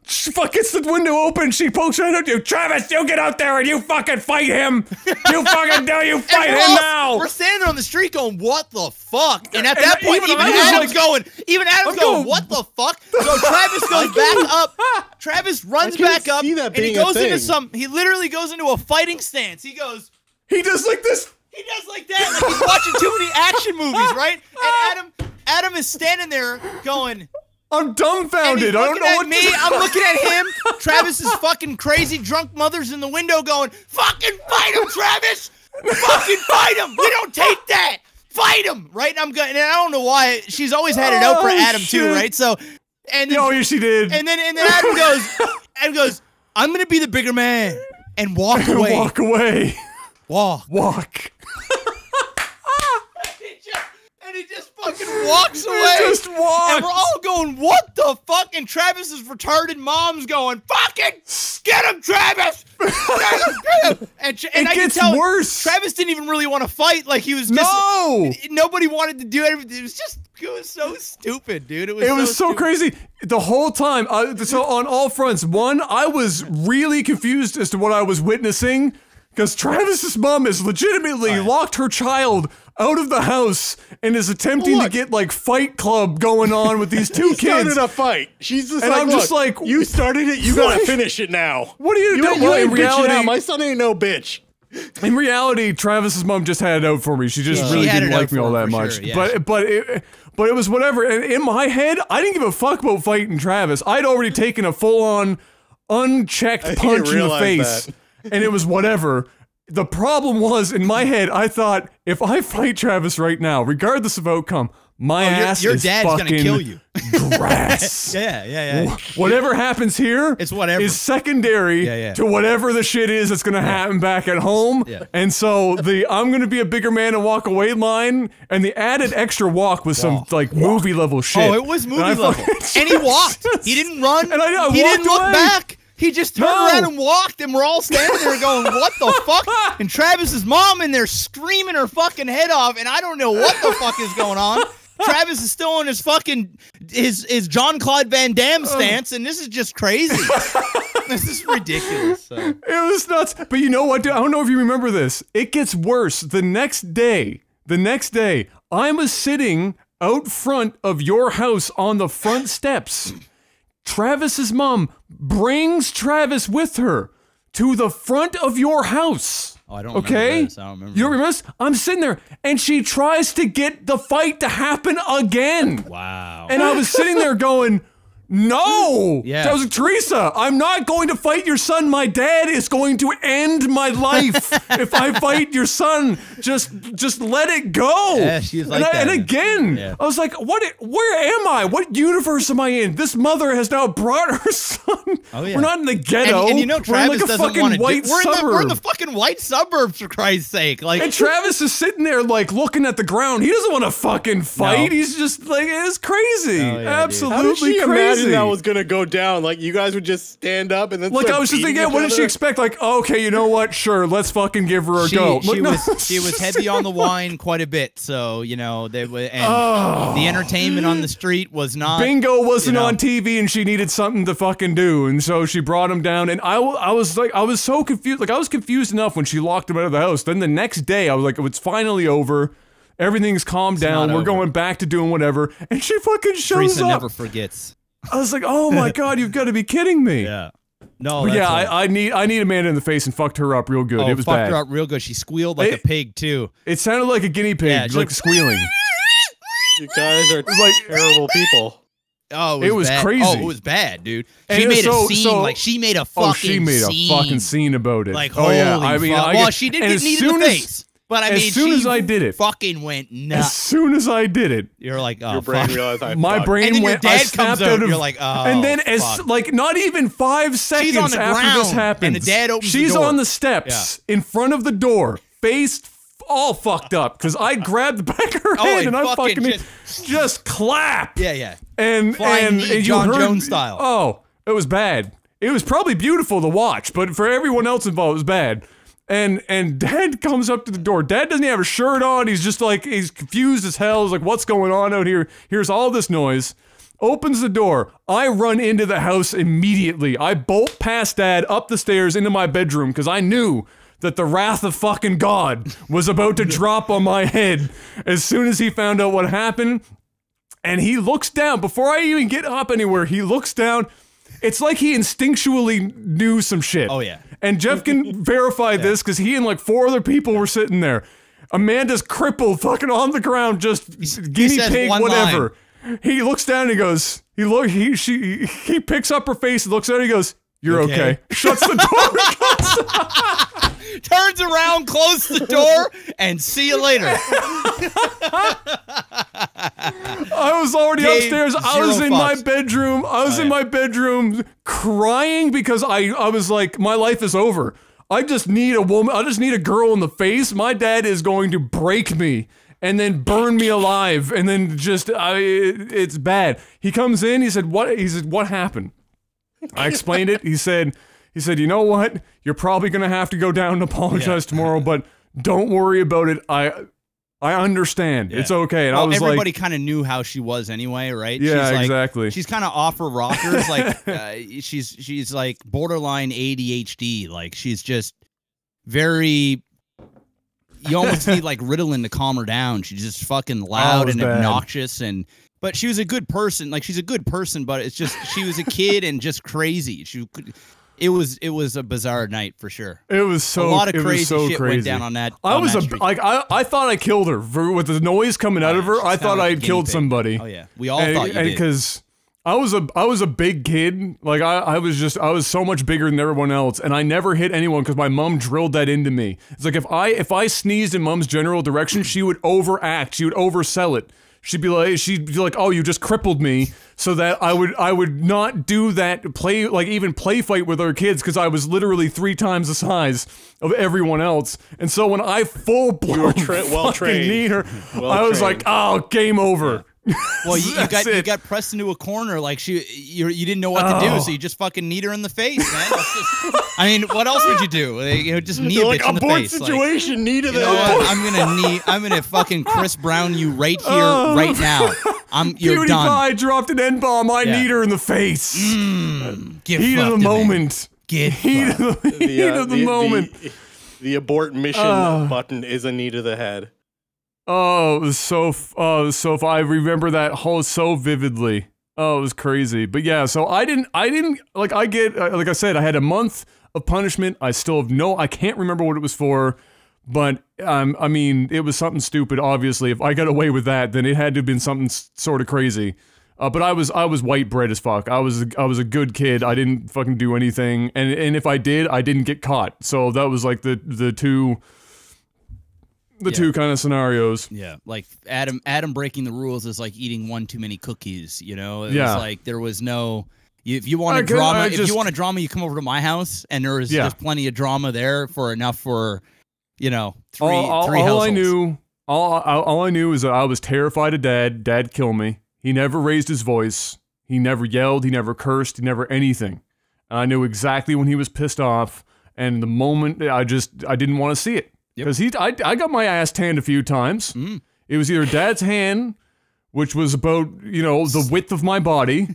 she fuck gets the window open. She pokes right at you. Travis, you get out there and you fucking fight him. You fucking do. You fight him now. We're standing on the street going, what the fuck? And at that point, even Adam's going, what the fuck? So Travis goes back up. Travis runs back up, and he goes into he literally goes into a fighting stance. He does like this. He does like that, like he's watching too many action movies, right? And Adam is standing there going, I'm dumbfounded. I don't know what I'm looking at him. Travis's fucking crazy drunk mother's in the window going, fucking fight him, Travis! Fucking fight him! We don't take that! Fight him! Right? And I don't know why. She's always had it out for Adam too, right? So, and then, yeah, she did. And then Adam goes, I'm gonna be the bigger man and walk away. Walk away. Walk. And he just fucking walks away. He just walks. And we're all going, what the fuck? And Travis's retarded mom's going, fucking get him, Travis! Get him! And I can tell worse. Travis didn't even really want to fight. Like, he was just... Nobody wanted to do everything. It was so stupid, dude. It was so crazy. The whole time. So on all fronts. One, I was really confused as to what I was witnessing. Because Travis's mom has legitimately locked her child out of the house and is attempting to get, like, Fight Club going on with these two kids. Started a fight. She's just I'm just like, you started it, you gotta finish it now. What are you doing? In reality, my son ain't no bitch. In reality, Travis's mom just had it out for me. She just really didn't like me all that much. Sure, yeah. But it was whatever. And in my head, I didn't give a fuck about fighting Travis. I'd already taken a full-on, unchecked punch in the face. And it was whatever. The problem was, in my head, I thought, if I fight Travis right now, regardless of outcome, my ass your is dad's fucking gonna kill you. Grass. Yeah. Whatever happens here is secondary to whatever the shit is that's gonna happen back at home. Yeah. And so I'm gonna be a bigger man and walk away line, and the added extra walk was some like movie level shit. Oh, it was movie level. And he walked. He didn't run. And he didn't look back. He just turned around and walked, and we're all standing there going, what the fuck? And Travis's mom in there screaming her fucking head off, and I don't know what the fuck is going on. Travis is still on his fucking his Jean-Claude Van Damme stance, and this is just crazy. This is ridiculous. So. It was nuts. But you know what, dude? I don't know if you remember this. It gets worse. The next day, I'm sitting out front of your house on the front steps. Travis's mom brings Travis with her to the front of your house. Oh, I don't remember this. I don't remember. You don't remember this? I'm sitting there, and she tries to get the fight to happen again. Wow. And I was sitting there going, no! Yeah. I was like, Teresa, I'm not going to fight your son. My dad is going to end my life if I fight your son. Just let it go. Yeah, she's like that. And again, I was like, where am I? What universe am I in? This mother has now brought her son. Oh, yeah. We're not in the ghetto. And you know Travis we're in like a doesn't want to white suburb. We're in the fucking white suburbs, for Christ's sake. Like, and Travis is sitting there like looking at the ground. He doesn't want to fucking fight. No. He's just like, it's crazy. Oh, yeah, absolutely crazy. That was gonna go down. Like, you guys would just stand up and then like I was just thinking, what did she expect? Like, okay, you know what? Sure, let's fucking give her a go. She was heavy on the wine quite a bit, so you know the entertainment on the street was not. Bingo wasn't on TV, and she needed something to fucking do, and so she brought him down. And I was so confused. Like, I was confused enough when she locked him out of the house. Then the next day, I was like, it's finally over. Everything's calmed down. We're going back to doing whatever, and she fucking shows Teresa up. Never forgets. I was like, oh my god, you've got to be kidding me. Yeah. No, but yeah, I need Amanda in the face and fucked her up real good. Oh, it was bad. Fucked her up real good. She squealed like a pig too. It sounded like a guinea pig, yeah, like squealing. You guys are like terrible people. Oh, it was bad. crazy. Oh, it was bad, dude. She made a scene. Like, she made a fucking she made a fucking scene about it. Like, holy fuck. Well, she did get kneed in the face. But I mean, as soon as I did it, fucking went nuts. As soon as I did it, you're like, oh, your brain realized my brain and then went. Your dad comes out. You're like, oh, and then fuck. like not even 5 seconds on the after ground, this happens, and the dad opens she's the door. on the steps in front of the door, face all fucked up because I grabbed the back of her head and I fucking just clap. Yeah. And John Jones style. Oh, it was bad. It was probably beautiful to watch, but for everyone else involved, it was bad. And Dad comes up to the door. Dad doesn't have a shirt on. He's just like, he's confused as hell. He's like, what's going on out here? Here's all this noise. Opens the door. I run into the house immediately. I bolt past Dad up the stairs into my bedroom because I knew that the wrath of fucking God was about to drop on my head as soon as he found out what happened. And he looks down. Before I even get up anywhere, he looks down. It's like he instinctually knew some shit. Oh, yeah. And Jeff can verify this because he and like 4 other people were sitting there. Amanda's crippled, fucking on the ground, just guinea pig, whatever. Line. He looks down and he goes, he picks up her face and looks at her and he goes, "You're okay." Shuts the door. Turns around, closes the door, and see you later. I was already upstairs. I was in my bedroom. I was in my bedroom crying because I was like, my life is over. I just need a woman. I just need a girl in the face. My dad is going to break me and then burn me alive. And then just, it's bad. He comes in. He said, "What?" He said, "What happened?" I explained it. He said, "You know what? You're probably going to have to go down and apologize tomorrow, but don't worry about it. I understand. It's okay." And I was everybody kind of knew how she was anyway, right? Yeah, she's like, exactly. She's kind of off her rockers. Like, she's like borderline ADHD. Like, she's just very. You almost need like Ritalin to calm her down. She's just fucking loud and obnoxious, but she was a good person. Like, she's a good person, but it's just she was a kid and just crazy. It was a bizarre night for sure. It was so a lot of crazy shit went down on that. I thought I killed her with the noise coming out of her. I thought I had killed somebody. Oh yeah, we all thought you did. Because I was a big kid. Like I was so much bigger than everyone else, and I never hit anyone because my mom drilled that into me. It's like if I sneezed in Mom's general direction, she would overact. She would oversell it. She'd be like, "Oh, you just crippled me," so that I would not do that even play fight with our kids because I was literally 3 times the size of everyone else. And so when I full blown well trained, need her, I was like, "Oh, game over." Well, you got pressed into a corner like you didn't know what to do, so you just fucking kneed her in the face, man. I mean, what else would you do? Just knee a bitch in the face. Situation, knee to the head. I'm gonna fucking Chris Brown you right here, right now. You're done. PewDiePie dropped an N-bomb. I need her in the face. Heat of the moment. Heat of the moment. The abort mission button is a knee to the head. Oh, it was so I remember that so vividly. Oh, it was crazy. But yeah, so I didn't, like I said, I had a month of punishment. I can't remember what it was for, but, I mean, it was something stupid, obviously. If I got away with that, then it had to have been something sort of crazy. But I was white bread as fuck. I was a good kid. I didn't fucking do anything. And if I did, I didn't get caught. So that was like the two kind of scenarios. Yeah, like Adam breaking the rules is like eating one too many cookies, you know? It was like there was no if you want drama, you come over to my house and there's plenty of drama there for enough for, you know, three households. All I knew is that I was terrified of Dad. Dad killed me. He never raised his voice. He never yelled, he never cursed, he never anything. And I knew exactly when he was pissed off, and the moment I didn't want to see it. Because I got my ass tanned a few times. It was either Dad's hand, which was about, you know, the width of my body,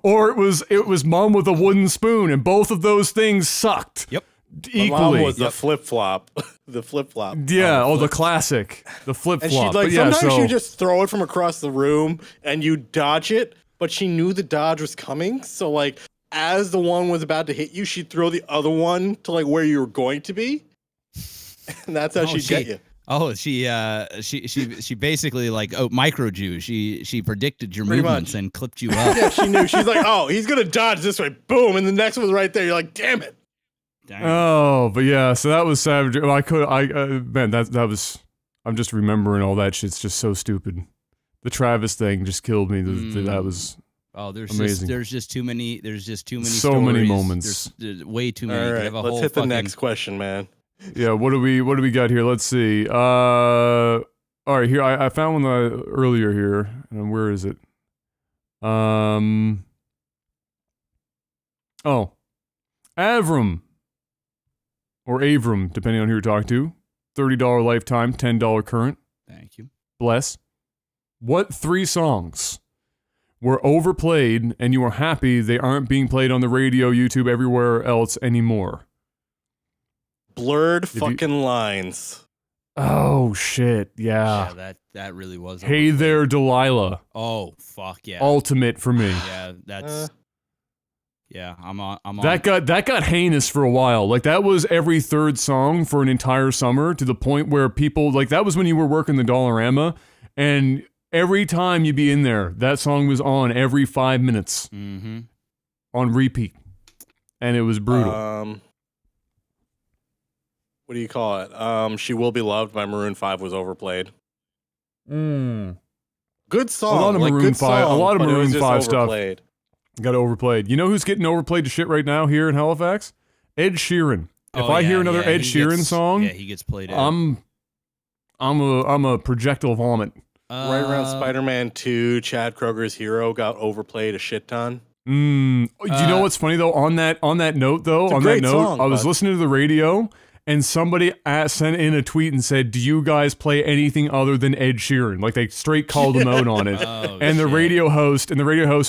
or it was Mom with a wooden spoon, and both of those things sucked. Yep. Equally. Mom was the flip-flop. The flip-flop. Yeah, the classic. The flip-flop. And sometimes she'd just throw it from across the room, and you dodge it, but she knew the dodge was coming, so, like, as the one was about to hit you, she'd throw the other one to, like, where you were going to be. And that's how she'd get you. Oh, she basically like micro Jew. She predicted your movements and clipped you up. Yeah, she knew. She's like, oh, he's gonna dodge this way, boom, and the next one's right there. You're like, damn it. Oh, but yeah, so that was savage. Man, that was. I'm just remembering all that shit's just so stupid. The Travis thing just killed me. That was. Oh, there's amazing. There's too many. So stories. many moments. There's way too many. All right, let's hit the next question, man. Yeah, what do we got here? Let's see. All right, here I found one earlier here. And where is it? Oh, Avram or Avram, depending on who you're talking to. $30 lifetime, $10 current. Thank you. Bless. What 3 songs were overplayed and you were happy they aren't being played on the radio, YouTube, everywhere else anymore? Blurred fucking lines. Oh shit! Yeah. Yeah, that really was. Hey there, Delilah. Oh fuck yeah. Ultimate for me. Yeah, that's. Yeah, I'm on. That got heinous for a while. Like that was every 3rd song for an entire summer, to the point where people like that was when you were working the Dollarama, and every time you'd be in there, that song was on every 5 minutes, on repeat, and it was brutal. What do you call it? She Will Be Loved by Maroon 5 was overplayed. Good song. A lot of Maroon 5. A lot of Maroon 5 stuff got overplayed. You know who's getting overplayed to shit right now here in Halifax? Ed Sheeran. If I hear another Ed Sheeran song, he gets played out. I'm a projectile vomit. Right around Spider-Man 2, Chad Kroger's Hero got overplayed a shit ton. Do you know what's funny though? On that note though, I was listening to the radio. And somebody sent in a tweet and said, do you guys play anything other than Ed Sheeran? Like, they straight called him out on it. And the radio host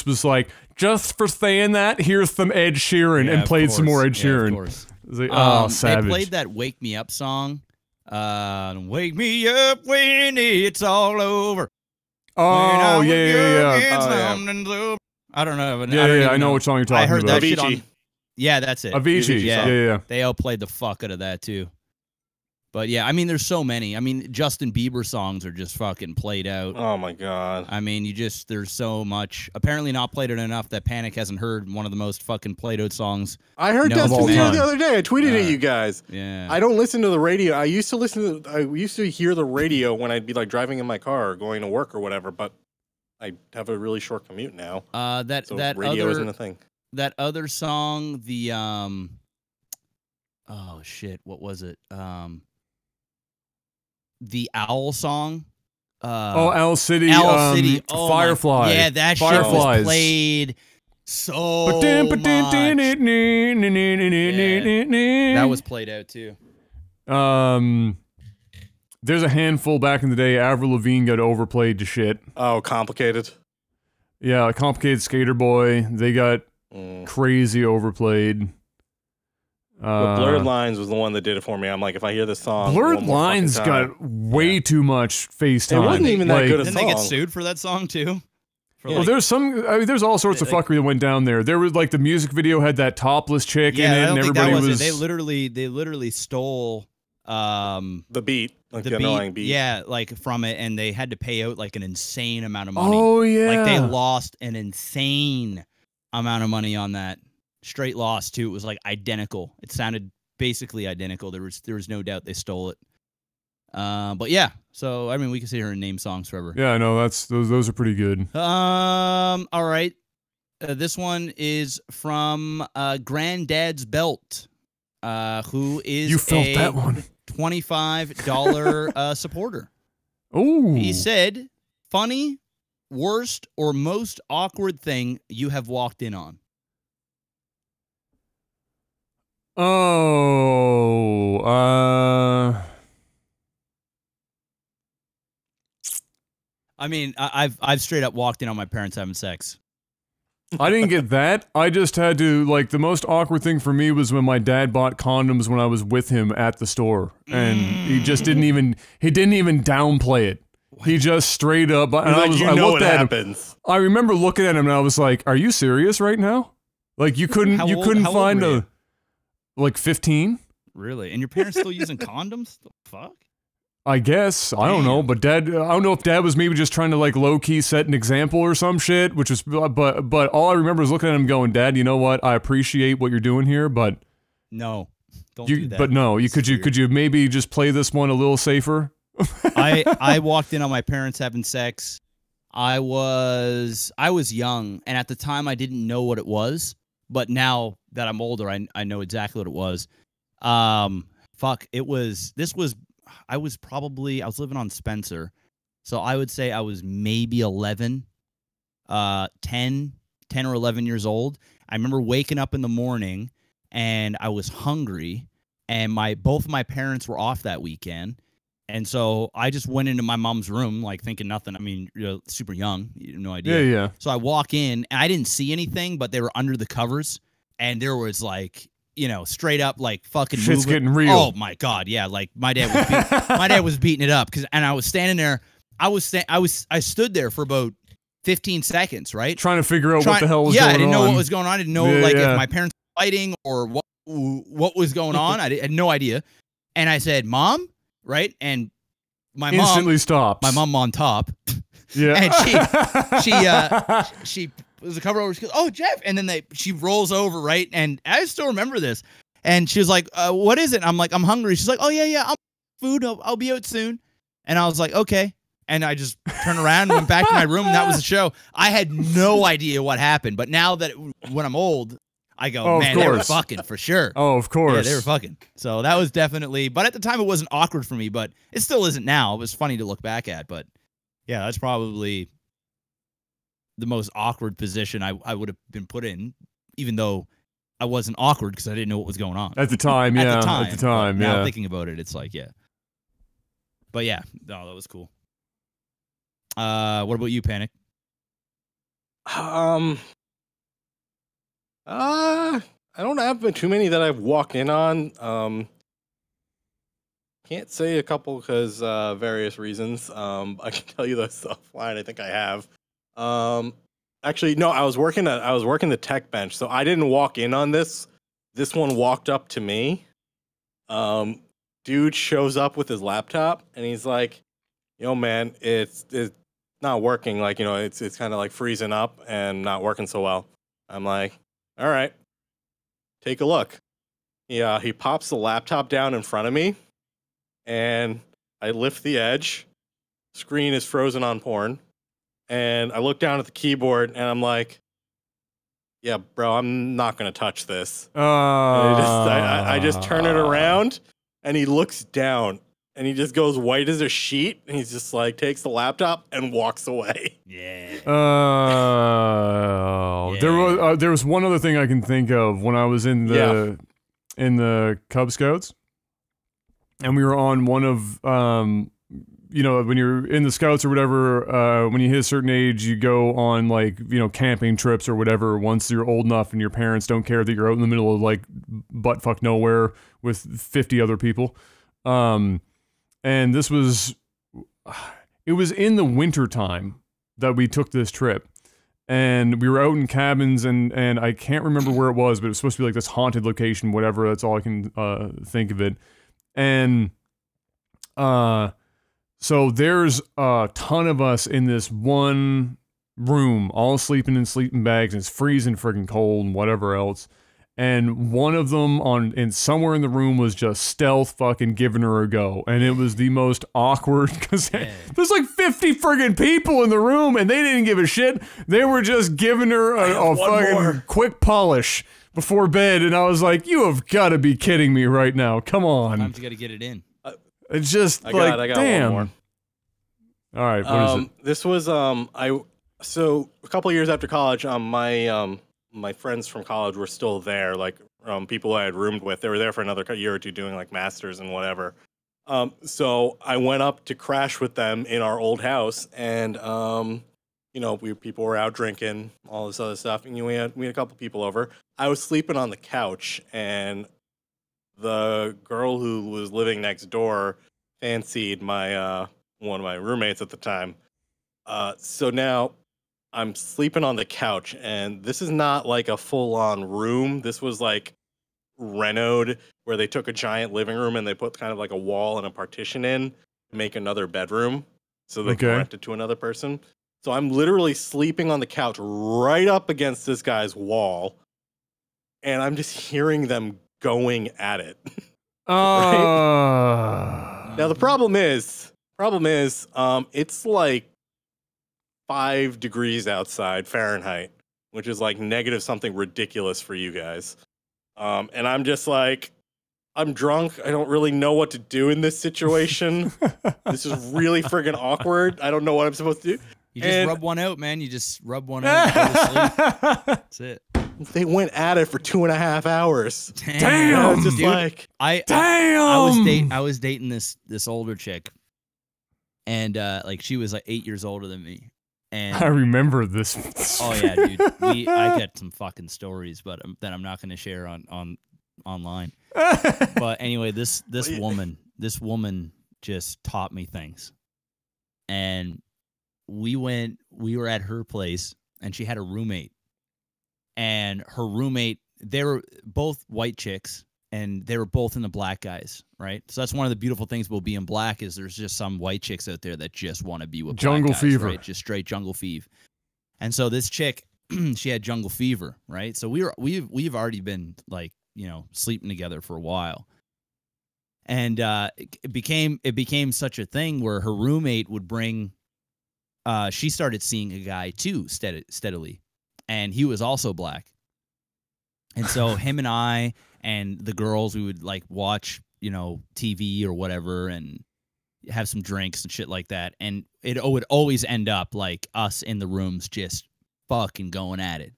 was like, just for saying that, here's some Ed Sheeran, and played some more Ed Sheeran. Of course. I was like, oh, savage. They played that Wake Me Up song. Wake me up when it's all over. Oh, yeah. I don't know. I know what song you're talking about. I heard that shit on... Yeah, that's it. Avicii. Yeah. They outplayed the fuck out of that too. But yeah, I mean, there's so many. I mean, Justin Bieber songs are just fucking played out. Oh my god. I mean, there's so much. Apparently not played it enough that Panic hasn't heard one of the most fucking played out songs. I heard Destiny the other day. I tweeted at you guys. Yeah. I don't listen to the radio. I used to hear the radio when I'd be like driving in my car or going to work or whatever, but I have a really short commute now. That radio isn't a thing. That other song, the oh shit, what was it? The Owl song. Owl City. Owl City. Oh Firefly. Yeah, that shit was played so much. Yeah, that was played out too. There's a handful back in the day. Avril Lavigne got overplayed to shit. Oh, Complicated. Yeah, Complicated Skater Boy. They got crazy overplayed. But Blurred Lines was the one that did it for me. I'm like, if I hear this song, Blurred Lines got way too much face time. It wasn't even that good a song. Didn't they get sued for that song too? Well, there's there's all sorts of fuckery that went down there. There was like the music video had that topless chick in it, and everybody was. They literally stole the beat, like the underlying beat. Yeah, like from it, and they had to pay out like an insane amount of money. Oh yeah, like they lost an insane amount of money on that. Straight loss too. It was like identical. It sounded basically identical. There was no doubt they stole it. But yeah. So I mean, we can sit here and name songs forever. Yeah, no, those are pretty good. All right. This one is from Granddad's Belt, who is you felt that one $25 supporter. Oh, he said, "Funny, worst, or most awkward thing you have walked in on." Oh, I mean, I've straight up walked in on my parents having sex. I didn't get that. I just had to, like, the most awkward thing for me was when my dad bought condoms when I was with him at the store. And he just didn't even downplay it. What? He just straight up, and I looked at him. I remember looking at him and I was like, are you serious right now? Like, you couldn't find a, like 15? Really? And your parents still using condoms? The fuck? I guess. Damn. I don't know, but Dad, I don't know if Dad was maybe just trying to like low-key set an example or some shit, which was, but all I remember is looking at him going, Dad, you know what? I appreciate what you're doing here, but no, don't do that. But no, could you maybe just play this one a little safer? I walked in on my parents having sex. I was young, and at the time I didn't know what it was, but now that I'm older, I know exactly what it was. Fuck, I was living on Spencer, so I would say I was maybe 11, 10 or 11 years old. I remember waking up in the morning, and I was hungry, and both of my parents were off that weekend, and so I just went into my mom's room, like, thinking nothing. I mean, you're super young, you have no idea. Yeah. So I walk in, and I didn't see anything, but they were under the covers, and there was, like, you know, straight up like fucking shit's moving. Getting real. Oh my god, yeah, like my dad was beating it up and I was standing there. I stood there for about 15 seconds, right? Trying to figure out what the hell was going on. Yeah, I didn't know what was going on. I didn't know if my parents were fighting or what was going on. I had no idea. And I said, "Mom," right? And my mom instantly stops. My mom on top. Yeah. And she was a cover over. She goes, "Oh, Jeff," and then she rolls over, right? And I still remember this. And she was like, "What is it?" I'm like, "I'm hungry." She's like, "Oh yeah, I'm food. I'll be out soon." And I was like, "Okay." And I just turned around and went back to my room, and that was the show. I had no idea what happened, but now that when I'm old, I go, man, they were fucking for sure. Oh, of course. Yeah, they were fucking. So that was definitely. But at the time, it wasn't awkward for me, but it still isn't now. It was funny to look back at, but yeah, that's probably the most awkward position I would have been put in, even though I wasn't awkward because I didn't know what was going on. At the time, yeah. At the time, yeah. Now thinking about it, it's like, yeah. But yeah, no, that was cool. What about you, Panic? I don't have too many that I've walked in on. Can't say a couple because various reasons. I can tell you those offline. I think I have. Actually, no. I was working the tech bench, so I didn't walk in on this. This one walked up to me. Dude shows up with his laptop, and he's like, "Yo, man, it's not working. Like, you know, it's kind of like freezing up and not working so well." I'm like, "All right, take a look." Yeah, he pops the laptop down in front of me, and I lift the edge. Screen is frozen on porn. And I look down at the keyboard, and I'm like, "Yeah, bro, I'm not gonna touch this." I just turn it around, and he looks down, and he just goes white as a sheet, and he's just like takes the laptop and walks away. Yeah. There was one other thing I can think of when I was in the Cub Scouts, and we were on one of you know, when you're in the Scouts or whatever, when you hit a certain age, you go on, like, you know, camping trips or whatever once you're old enough and your parents don't care that you're out in the middle of, like, buttfuck nowhere with 50 other people. And this was... It was in the winter time that we took this trip. And we were out in cabins, and I can't remember where it was, but it was supposed to be, like, this haunted location, whatever. That's all I can think of it. And... So there's a ton of us in this one room, all sleeping in sleeping bags, and it's freezing freaking cold and whatever else. And one of them somewhere in the room was just stealth fucking giving her a go. And it was the most awkward, because there's like 50 friggin' people in the room, and they didn't give a shit. They were just giving her a fucking quick polish before bed. And I was like, you have got to be kidding me right now. Come on. Sometimes you got to get it in. It's just I got damn. One more. All right, what is it? This was so a couple years after college, my friends from college were still there, like people I had roomed with. They were there for another year or two doing like masters and whatever. So I went up to crash with them in our old house, and you know, people were out drinking, all this other stuff, and we had a couple people over. I was sleeping on the couch, and the girl who was living next door fancied my one of my roommates at the time. So now I'm sleeping on the couch, and this is not like a full-on room. This was like renoed, where they took a giant living room and they put kind of like a wall and a partition in to make another bedroom, so they can rent it to another person. So I'm literally sleeping on the couch right up against this guy's wall, and I'm just hearing them going at it. Right? Now the problem is it's like 5 degrees outside Fahrenheit, which is like negative something ridiculous for you guys. And I'm just like, I'm drunk. I don't really know what to do in this situation. This is really friggin' awkward. I don't know what I'm supposed to do. You just rub one out, man. You just rub one out and go to sleep. That's it. They went at it for 2.5 hours. Damn, just dude, like I was dating this older chick, and like she was like 8 years older than me. And I remember this. Oh yeah, dude. I got some fucking stories, but that I'm not going to share on online. But anyway, this woman just taught me things, and we were at her place, and she had a roommate. And her roommate, they were both white chicks, and they were both in the black guys, right? So that's one of the beautiful things about being black, is there's just some white chicks out there that just want to be with jungle black guys, fever, right? Just straight jungle fever. And so this chick, she had jungle fever, right? So we've already been like, you know, sleeping together for a while, and it became such a thing where her roommate would bring. She started seeing a guy too steadily. And he was also black. And so him and I and the girls, we would like watch, you know, TV or whatever and have some drinks and shit like that. And it would always end up like us in the rooms just fucking going at it.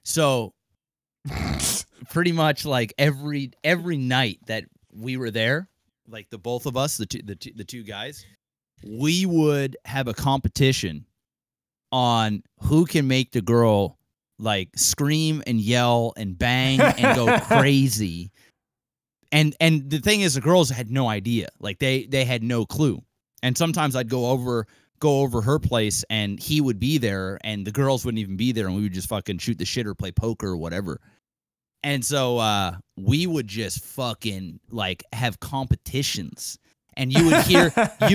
So pretty much like every night that we were there, like the both of us, the two guys, we would have a competition on who can make the girl like scream and yell and bang and go crazy. And the thing is, the girls had no idea. Like they had no clue. And sometimes I'd go over her place, and he would be there, and the girls wouldn't even be there, and we would just fucking shoot the shit or play poker or whatever. And so we would just fucking like have competitions. And you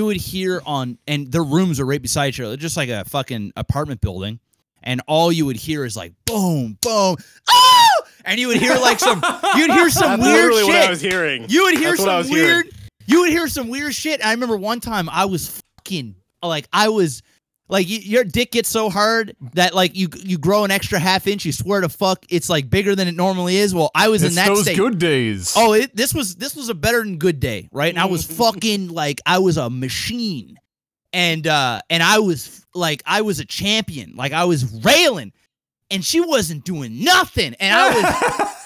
would hear on, and their rooms are right beside each other, just like a fucking apartment building. And all you would hear is like boom, boom, oh! And you would hear like you'd hear some That's weird shit. What I was hearing. You would hear you would hear some weird shit. I remember one time I was fucking like, I was Like your dick gets so hard that like you grow an extra half inch. You swear to fuck, it's like bigger than it normally is. Well, I was in that those state. Good days. Oh, this was a better than good day, right? And I was fucking like I was a machine, and I was like I was a champion. Like I was railing, and she wasn't doing nothing, and I was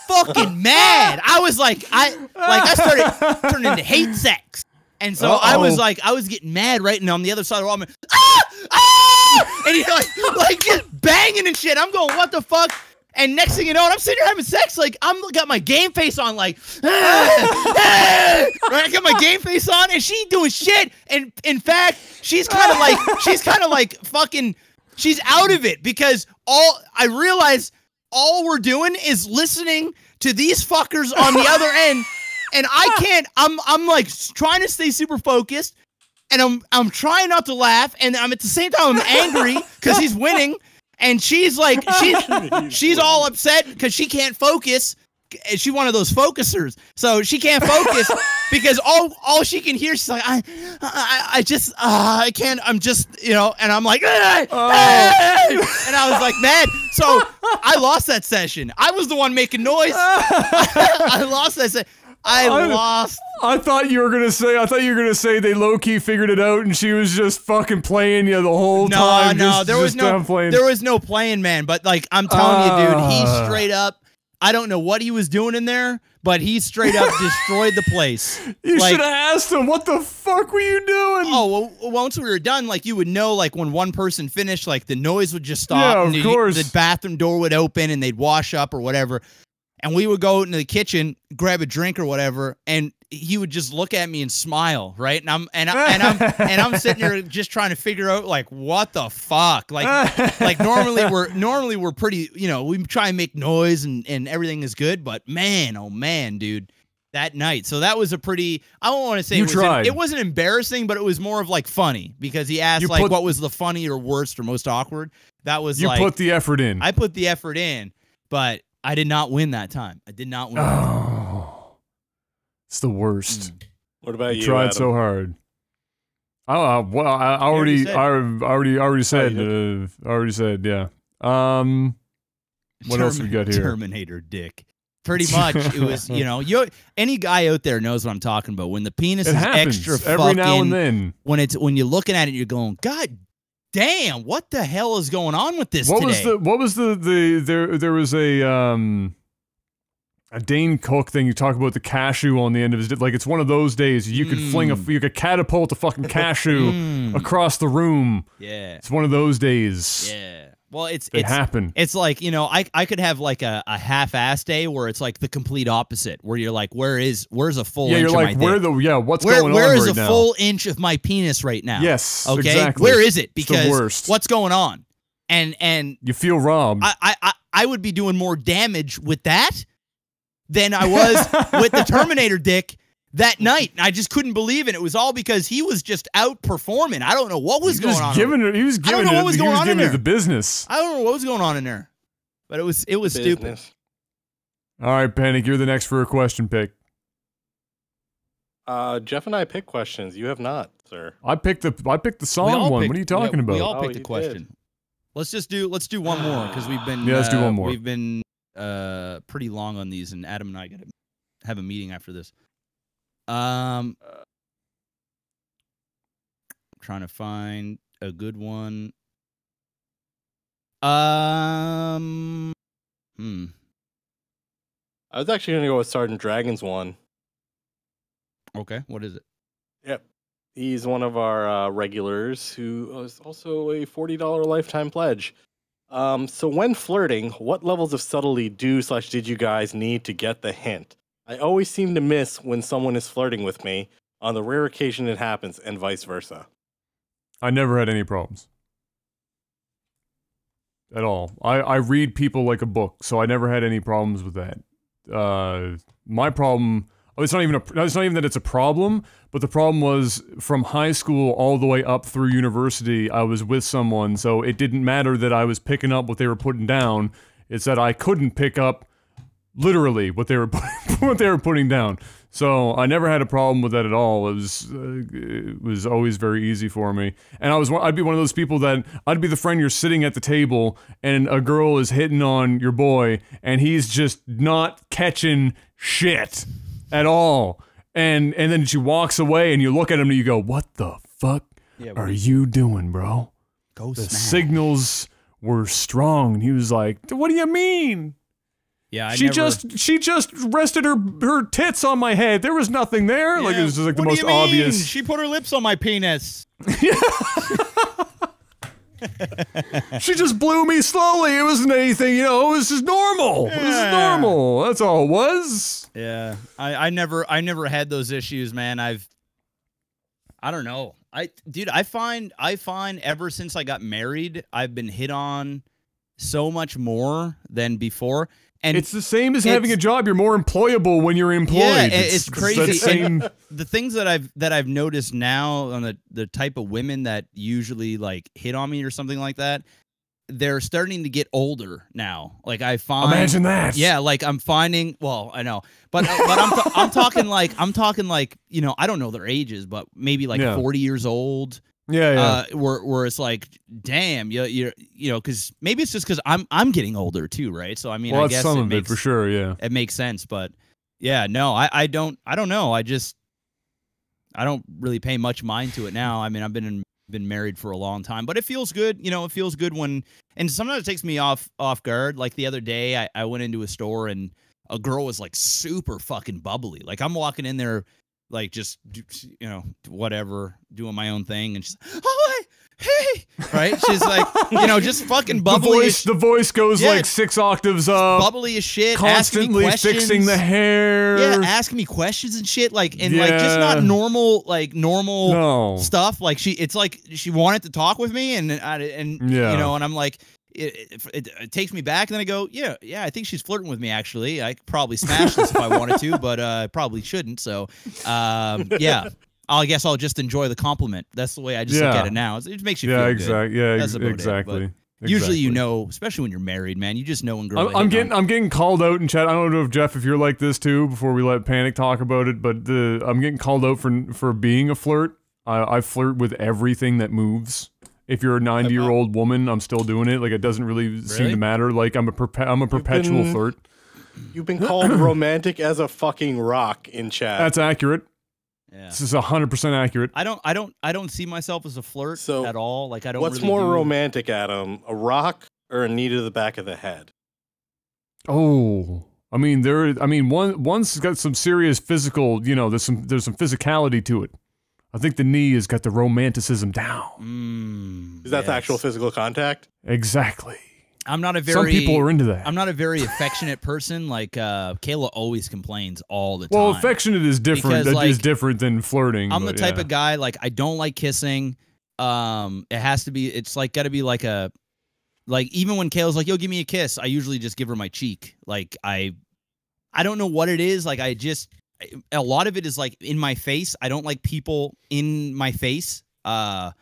fucking mad. I was like I started turning into hate sex. And so I was getting mad, right? And on the other side of the wall, I'm like, and he's like just banging and shit. I'm going, what the fuck? And next thing you know, and I'm sitting here having sex, like I'm got my game face on, like, right? I got my game face on, and she doing shit. And in fact, she's kind of like fucking, she's out of it because I realize all we're doing is listening to these fuckers on the other end. And I can't. I'm like trying to stay super focused, and I'm trying not to laugh, and I'm at the same time I'm angry because he's winning, and she's like she's all upset because she can't focus. She's one of those focusers, so she can't focus because all she can hear. She's like I just I can't. I'm just and I'm like and I was like mad. So I lost that session. I was the one making noise. I lost that session. I lost. I thought you were gonna say they low key figured it out, and she was just fucking playing you the whole time. No, there was no playing, man. But like I'm telling you, dude, he straight up. I don't know what he was doing in there, but he straight up destroyed the place. You should have asked him, what the fuck were you doing? Oh, well, once we were done, like you would know, like when one person finished, like the noise would just stop. Yeah, of course. The bathroom door would open, and they'd wash up or whatever. And we would go into the kitchen, grab a drink or whatever, and he would just look at me and smile, right? And I'm sitting here just trying to figure out like what the fuck, like normally we're pretty, we try and make noise and everything is good, but man, oh man, dude, that night. So that was a pretty. I don't want to say it wasn't embarrassing, but it was more of like funny because he asked what was the funny or worst or most awkward. That was you put the effort in. I put the effort in, but I did not win that time. I did not win. Oh, it's the worst. What about you? Tried Adam? so hard. Oh well, I already said. Yeah. What else we got here? Terminator dick. Pretty much, it was any guy out there knows what I'm talking about. When the penis is extra fucking, every now and then. When you're looking at it, you're going, God damn, what the hell is going on with this today? There was a Dane Cook thing. You talk about the cashew on the end of his, like it's one of those days you could you could catapult a fucking cashew across the room. Yeah. It's one of those days. Yeah. Well, it's happen. It's like, I could have like a half-ass day where it's like the complete opposite, where you're like, where's a full inch you're like, of my dick? What's going on right now? Where is a full inch of my penis right now? Yes, okay? Exactly. Where is it? Because it's the worst. What's going on? And you feel robbed. I would be doing more damage with that than I was with the Terminator dick that night. And I just couldn't believe it. It was all because he was just outperforming. I don't know what was going on. He was giving it the business. I don't know what was going on in there. But it was stupid. All right, Panic, you're the next for a question pick. Jeff and I picked questions. You have not, sir. I picked the song one. What are you talking about? We all picked a question. Did. Let's do one more because we've been let's do one more. We've been pretty long on these, and Adam and I got to have a meeting after this. I'm trying to find a good one. I was actually gonna go with Sergeant Dragon's one. Okay, what is it? Yep, he's one of our regulars who is also a $40 lifetime pledge. So when flirting, what levels of subtlety did you guys need to get the hint? I always seem to miss when someone is flirting with me, on the rare occasion it happens, and vice versa. I never had any problems. At all. I read people like a book, so I never had any problems with that. My problem, it's not even that it's a problem, but the problem was from high school all the way up through university, I was with someone, so it didn't matter that I was picking up what they were putting down, it's that I couldn't pick up literally what they were putting down. So I never had a problem with that at all. It was always very easy for me. And I'd be one of those people that I'd be the friend you're sitting at the table and a girl is hitting on your boy and he's just not catching shit at all. And then she walks away and you look at him and you go, "What the fuck are you doing, bro?" Go the smash. Signals were strong. And he was like, "What do you mean?" Yeah, she just rested her tits on my head. There was nothing there. Like it was just like the most obvious. She put her lips on my penis. She just blew me slowly. It wasn't anything, it was just normal. It was normal. That's all it was. Yeah. I never had those issues, man. I don't know. Dude, I find ever since I got married, I've been hit on so much more than before. And it's the same as having a job. You're more employable when you're employed. Yeah, it's crazy. And the things that I've noticed now on the type of women that usually like hit on me or something like that, they're starting to get older now. Like I find, imagine that. Yeah, like I'm finding. Well, I know, but I'm talking like I don't know their ages, but maybe like 40 years old. Yeah. Where it's like, damn, because maybe it's just because I'm getting older too, right? So I mean, I guess some of it for sure. Yeah, it makes sense, but yeah, no, I don't know. I don't really pay much mind to it now. I mean, I've been married for a long time, but it feels good. It feels good and sometimes it takes me off guard. Like the other day, I went into a store and a girl was like super fucking bubbly. Like I'm walking in there. Like just whatever, doing my own thing, and she's like, "Oh hey," right? She's like, just fucking bubbly. The voice goes like 6 octaves up. Bubbly as shit. Constantly fixing the hair. Yeah, asking me questions and shit. Like like just not normal stuff. Like it's like she wanted to talk with me, and and I'm like. It takes me back, and then I go, yeah, I think she's flirting with me, actually. I could probably smash this if I wanted to, but I probably shouldn't, so, yeah. I guess I'll just enjoy the compliment. That's the way I just look at it now. It makes you feel good. Yeah, exactly. Usually especially when you're married, man, you just know when girls I'm getting called out in chat. I don't know if Jeff, if you're like this too, before we let Panic talk about it, but I'm getting called out for being a flirt. I flirt with everything that moves. If you're a 90-year-old woman, I'm still doing it. Like it doesn't really seem to matter. Like I'm a perpetual flirt. You've been called romantic as a fucking rock in chat. That's accurate. Yeah. This is 100% accurate. I don't see myself as a flirt at all. Like I don't. What's really more romantic, Adam? A rock or a knee to the back of the head? Oh, I mean one's got some serious physical. There's some physicality to it. I think the knee has got the romanticism down. Is that the actual physical contact? Exactly. I'm not a very. Some people are into that. I'm not a very affectionate person. Like Kayla always complains all the time. Well, affectionate is different. That is different than flirting. I'm the type of guy like I don't like kissing. It has to be. It's like got to be like a. Like even when Kayla's like, "Yo, give me a kiss," I usually just give her my cheek. Like I don't know what it is. Like a lot of it is like in my face. I don't like people in my face. I'm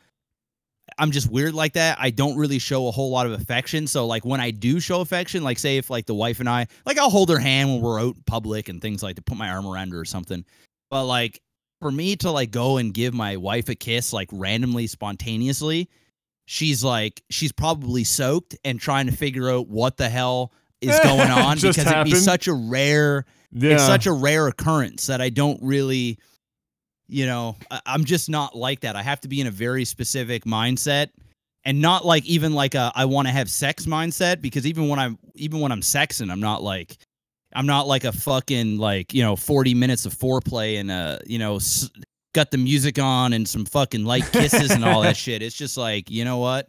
just weird like that. I don't really show a whole lot of affection. So like when I do show affection, like say if like the wife and I, like I'll hold her hand when we're out in public and things like to put my arm around her or something. But like for me to like go and give my wife a kiss like randomly, spontaneously, she's probably soaked and trying to figure out what the hell is going on because it'd be such a rare. Yeah. It's such a rare occurrence that I don't really, I'm just not like that. I have to be in a very specific mindset and not like even like a I want to have sex mindset, because even when I'm sexing, I'm not like a fucking 40 minutes of foreplay and got the music on and some fucking light kisses and all that shit. It's just like, you know what?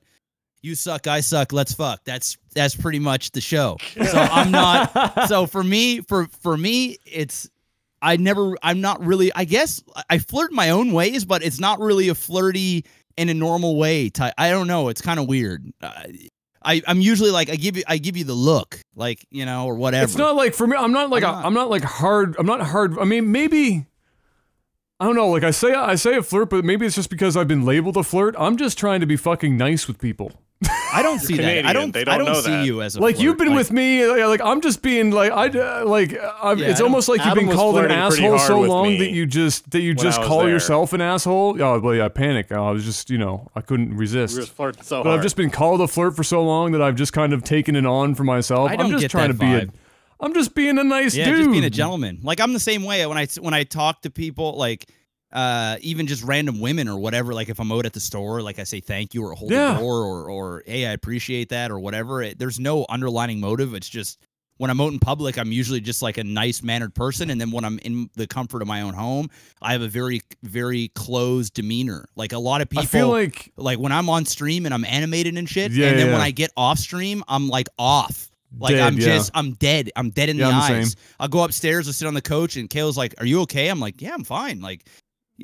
You suck, I suck, let's fuck. That's pretty much the show. So I'm not. So for me, it's I'm not really. I guess I flirt my own ways, but it's not really a flirty in a normal way type. I don't know. It's kind of weird. I'm usually like I give you the look, like or whatever. It's not like for me. I'm not hard. I'm not hard. I mean, maybe. I don't know. Like I say a flirt, but maybe it's just because I've been labeled a flirt. I'm just trying to be fucking nice with people. I don't see that. I don't see you as a like flirt. you've been with me. Like I'm just being like it's almost like you've been called an asshole so long that you just call yourself an asshole. Oh well, yeah, Panic. I was just I couldn't resist. We were flirting so but hard. I've just been called a flirt for so long that I've just kind of taken it on for myself. I don't I'm just get trying that to vibe. I'm just being a nice dude. Just being a gentleman. Like I'm the same way when I talk to people, like even just random women or whatever. Like if I'm out at the store, like I say thank you or hold the door or hey, I appreciate that or whatever. There's no underlining motive. It's just when I'm out in public, I'm usually just like a nice mannered person, and then when I'm in the comfort of my own home, I have a very, very closed demeanor. Like a lot of people, I feel like when I'm on stream and I'm animated and shit, and then when I get off stream, I'm like off. Like dead, I'm dead. I'm dead in the eyes. I'll go upstairs, I'll sit on the couch, and Kayla's like, "Are you okay?" I'm like, "Yeah, I'm fine." Like,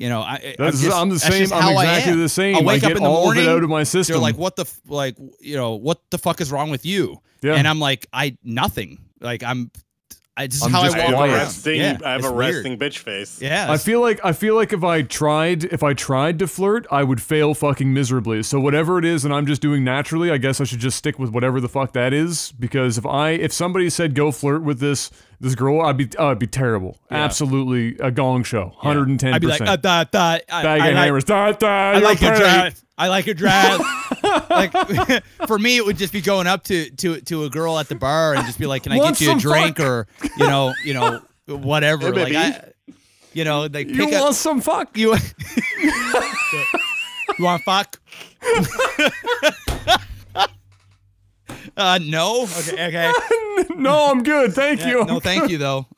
I'm the same. I'm exactly the same. I wake up in the morning, out of my system. They're like, "What the what the fuck is wrong with you?" Yeah. And I'm like, nothing. Like this is how I walk around. I have a resting bitch face. Yeah. I feel like if I tried to flirt, I would fail fucking miserably. So whatever it is that I'm just doing naturally, I guess I should just stick with whatever the fuck that is. Because if somebody said go flirt with this girl, it'd be terrible. Yeah. Absolutely a gong show. 110%. I'd be like, bag of hammers. I like your dress. I like your dress. Like for me, it would just be going up to a girl at the bar and just be like, "Can I get you a drink?" Or whatever. Hey, like they you want some fuck? You want fuck? No. Okay. No, I'm good. Thank you. No, thank you though.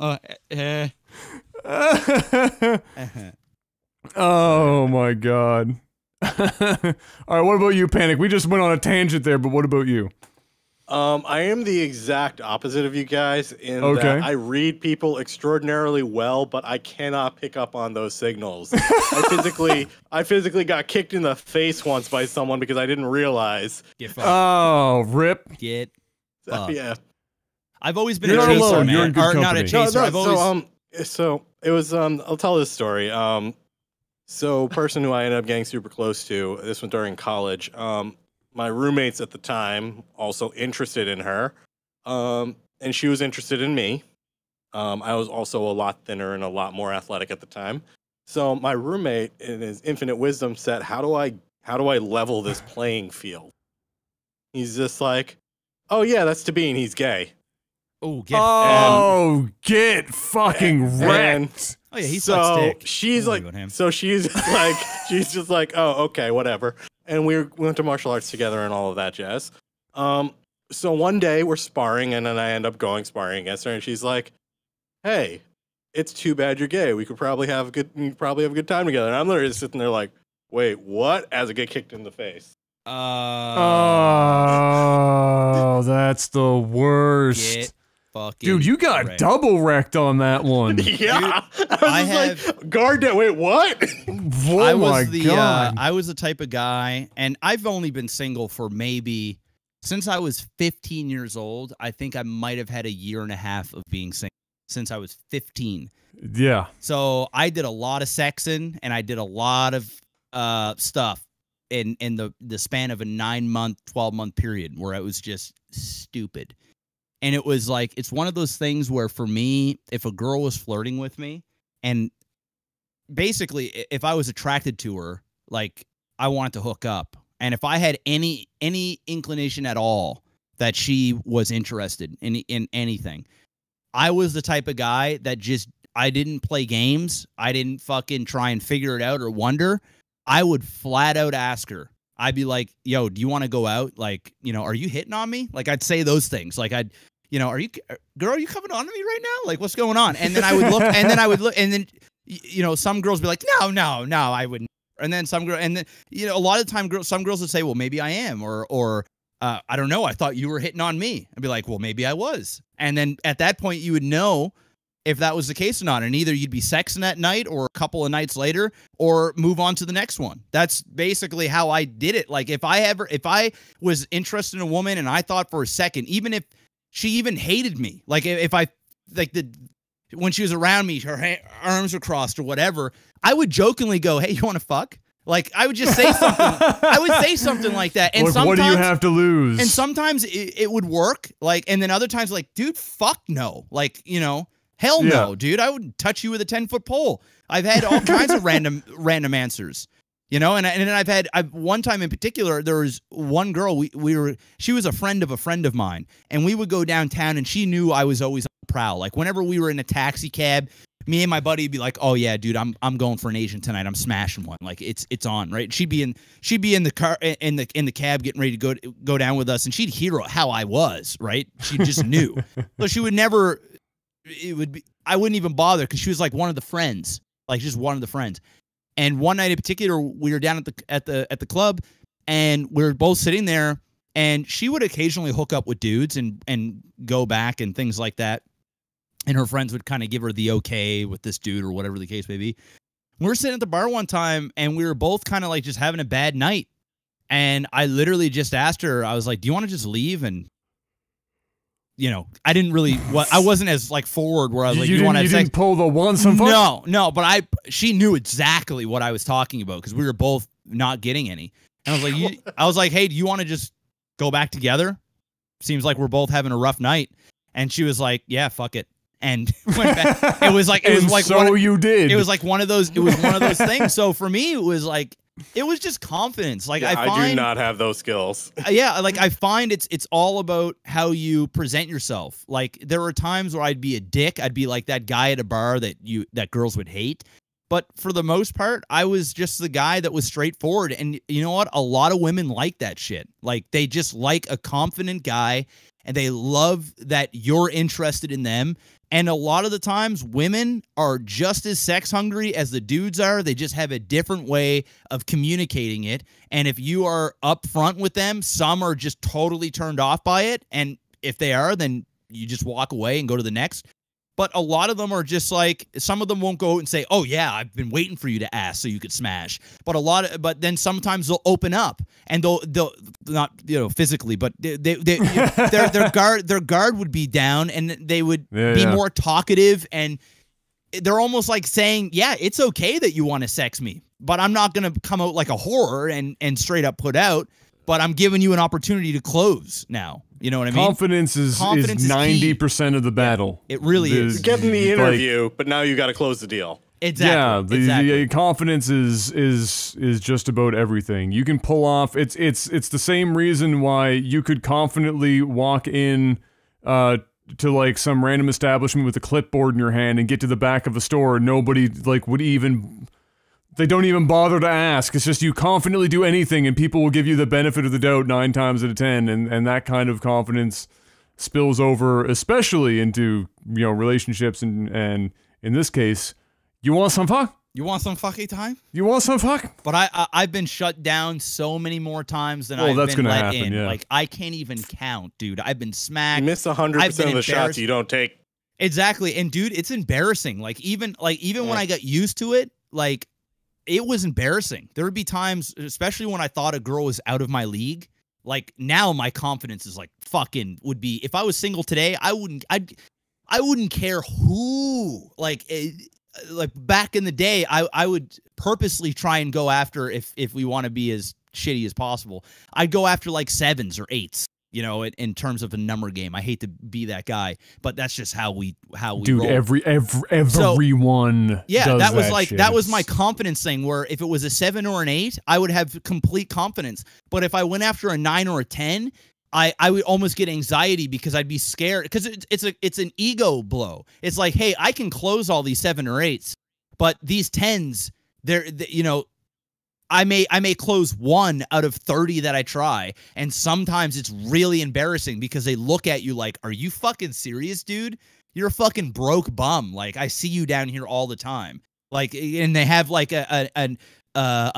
Oh my god. All right, what about you, Panic? We just went on a tangent there, but what about you? I am the exact opposite of you guys in that I read people extraordinarily well, but I cannot pick up on those signals. I physically got kicked in the face once by someone because I didn't realize. Get fucked. Oh, rip. Get fucked. Yeah. I've always been You're a not chaser, alone. man. You're in good company. Not a chaser. So it was I'll tell this story. So person who I ended up getting super close to, this was during college. My roommates at the time also interested in her, and she was interested in me. I was also a lot thinner and a lot more athletic at the time. So my roommate, in his infinite wisdom, said, "How do I level this playing field?" He's just like, "Oh yeah, that's Tabin. He's gay." Get fucking wrecked. Oh yeah, he's she's just like, "Oh, okay, whatever." And we went to martial arts together and all of that jazz. So one day we're sparring, and then I end up going sparring against her, and she's like, "Hey, it's too bad you're gay. We could probably have a good time together." And I'm literally sitting there like, "Wait, what?" As I get kicked in the face. Oh, that's the worst. Dude, you got double wrecked on that one. Yeah. Dude, I was like, guard that. Wait, what? Oh my God. I was the type of guy, and I've only been single for maybe since I was 15 years old. I think I might have had a year and a half of being single since I was 15. Yeah. So I did a lot of sexing, and I did a lot of stuff in the span of a 9-month, 12-month period where it was just stupid. And it was like, it's one of those things where for me, if a girl was flirting with me, and basically if I was attracted to her, like I wanted to hook up. And if I had any inclination at all that she was interested in anything, I was the type of guy that I didn't play games. I didn't fucking try and figure it out or wonder. I would flat out ask her. I'd be like, "Yo, do you want to go out? Like, are you hitting on me?" Like I'd say those things. Like are you coming on to me right now? Like, what's going on? And then I would look, and then some girls be like, no, I wouldn't. And then some girl, and then a lot of the time, some girls would say, well, maybe I am, or I don't know, I thought you were hitting on me. I'd be like, well, maybe I was. And then at that point, you would know if that was the case or not, and either you'd be sexing that night, or a couple of nights later, or move on to the next one. That's basically how I did it. Like if I was interested in a woman, and I thought for a second, even if she even hated me, like if I when she was around me, her arms were crossed or whatever, I would jokingly go, "Hey, you want to fuck?" Like, I would just say something. I would say something like that. And like, sometimes, what do you have to lose? And sometimes it would work. Like, and then other times, like, dude, fuck no. Like, you know, hell no, dude. I wouldn't touch you with a 10-foot pole. I've had all kinds of random answers. You know, and then one time in particular, there was one girl, she was a friend of mine, and we would go downtown, and she knew I was always on the prowl. Like, whenever we were in a taxi cab, me and my buddy would be like, "Oh yeah, dude, I'm going for an Asian tonight. I'm smashing one. Like, it's on, right?" She'd be in the car in the cab getting ready to go down with us, and she'd hear how I was, right? She just knew. So she would never. I wouldn't even bother because she was like one of the friends, like just one of the friends. And one night in particular, we were down at the club, and we were both sitting there, and she would occasionally hook up with dudes and go back and things like that. And her friends would kind of give her the okay with this dude or whatever the case may be. We were sitting at the bar one time, and we were both kind of like just having a bad night. And I literally just asked her, I was like, "Do you want to just leave?" And you know, I didn't really. I wasn't as like forward where I was like, "You want to have sex?" Didn't pull the one some fuck? No. But she knew exactly what I was talking about because we were both not getting any. And I was like, "Hey, do you want to just go back together? Seems like we're both having a rough night." And she was like, "Yeah, fuck it." And went back. It was like you did. It was like one of those. It was one of those things. So for me, it was like. It was just confidence. Like I do not have those skills. Yeah, like I find it's all about how you present yourself. Like there were times where I'd be a dick. I'd be like that guy at a bar that girls would hate. But for the most part, I was just the guy that was straightforward. And you know what? A lot of women like that shit. Like they just like a confident guy, and they love that you're interested in them. And a lot of the times, women are just as sex hungry as the dudes are. They just have a different way of communicating it. And if you are upfront with them, some are just totally turned off by it. And if they are, then you just walk away and go to the next. But a lot of them are just like, some of them won't go out and say, "Oh yeah, I've been waiting for you to ask so you could smash." But then sometimes they'll open up, and they'll not, you know, physically, but their guard would be down, and they would be more talkative, and they're almost like saying, "Yeah, it's okay that you want to sex me, but I'm not gonna come out like a horror and straight up put out, but I'm giving you an opportunity to close now." You know what I mean? Confidence is 90% of the battle. It really is. You're getting the interview, but now you got to close the deal. Exactly. Yeah, the confidence is just about everything. You can pull off. It's the same reason why you could confidently walk in to like some random establishment with a clipboard in your hand and get to the back of a store and nobody like would even. They don't even bother to ask. It's just you confidently do anything and people will give you the benefit of the doubt 9 times out of 10, and that kind of confidence spills over especially into, you know, relationships and in this case, you want some fuck? You want some fucking time? You want some fuck? But I've been shut down so many more times than I've been let in. Yeah. Like I can't even count, dude. I've been smacked. You miss 100% of the shots you don't take. Exactly. And dude, it's embarrassing. Like even when I got used to it, like it was embarrassing. There would be times, especially when I thought a girl was out of my league. Like now, my confidence is like fucking would be. If I was single today, I wouldn't care who. Like back in the day, I would purposely try and go after if we want to be as shitty as possible. I'd go after like 7s or 8s. You know, in terms of a number game. I hate to be that guy, but that's just how we Dude, roll. everyone does that was that like shit. that was my confidence thing where if it was a 7 or an 8, I would have complete confidence. But if I went after a 9 or a 10, I would almost get anxiety because I'd be scared because it's an ego blow. It's like, hey, I can close all these 7 or 8s, but these 10s, they're you know, I may close 1 out of 30 that I try, and sometimes it's really embarrassing because they look at you like, "Are you fucking serious, dude? You're a fucking broke bum. Like I see you down here all the time." Like, and they have like a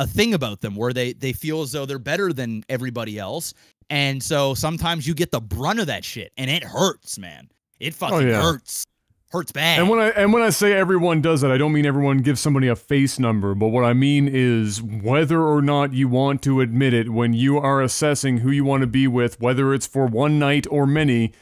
thing about them where they feel as though they're better than everybody else, and so sometimes you get the brunt of that shit, and it hurts, man. It fucking hurts. Hurts bad. And when I say everyone does that, I don't mean everyone gives somebody a face number, but what I mean is whether or not you want to admit it, when you are assessing who you want to be with, whether it's for one night or many,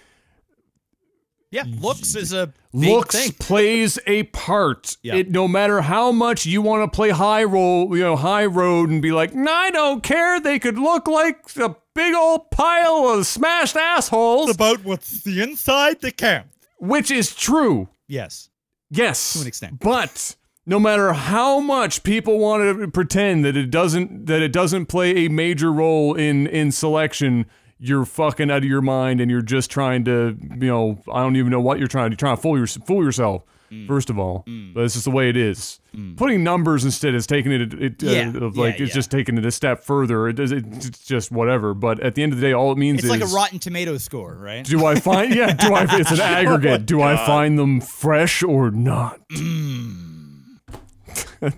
Yeah, looks is a looks thing. plays a part. Yeah. No matter how much you want to play high road and be like, nah, I don't care. They could look like a big old pile of smashed assholes. It's about what's the inside the camp. Which is true. Yes. Yes. To an extent. But no matter how much people want to pretend that it doesn't play a major role in selection, you're fucking out of your mind, and you're just trying to, I don't even know what you're trying to do. You're trying to fool yourself, first of all. But it's just the way it is. Putting numbers instead is taking it's just taking it a step further. It's just whatever. But at the end of the day, all it means is... It's like a Rotten Tomato score, right? Do I find... it's an aggregate. Do I find them fresh or not?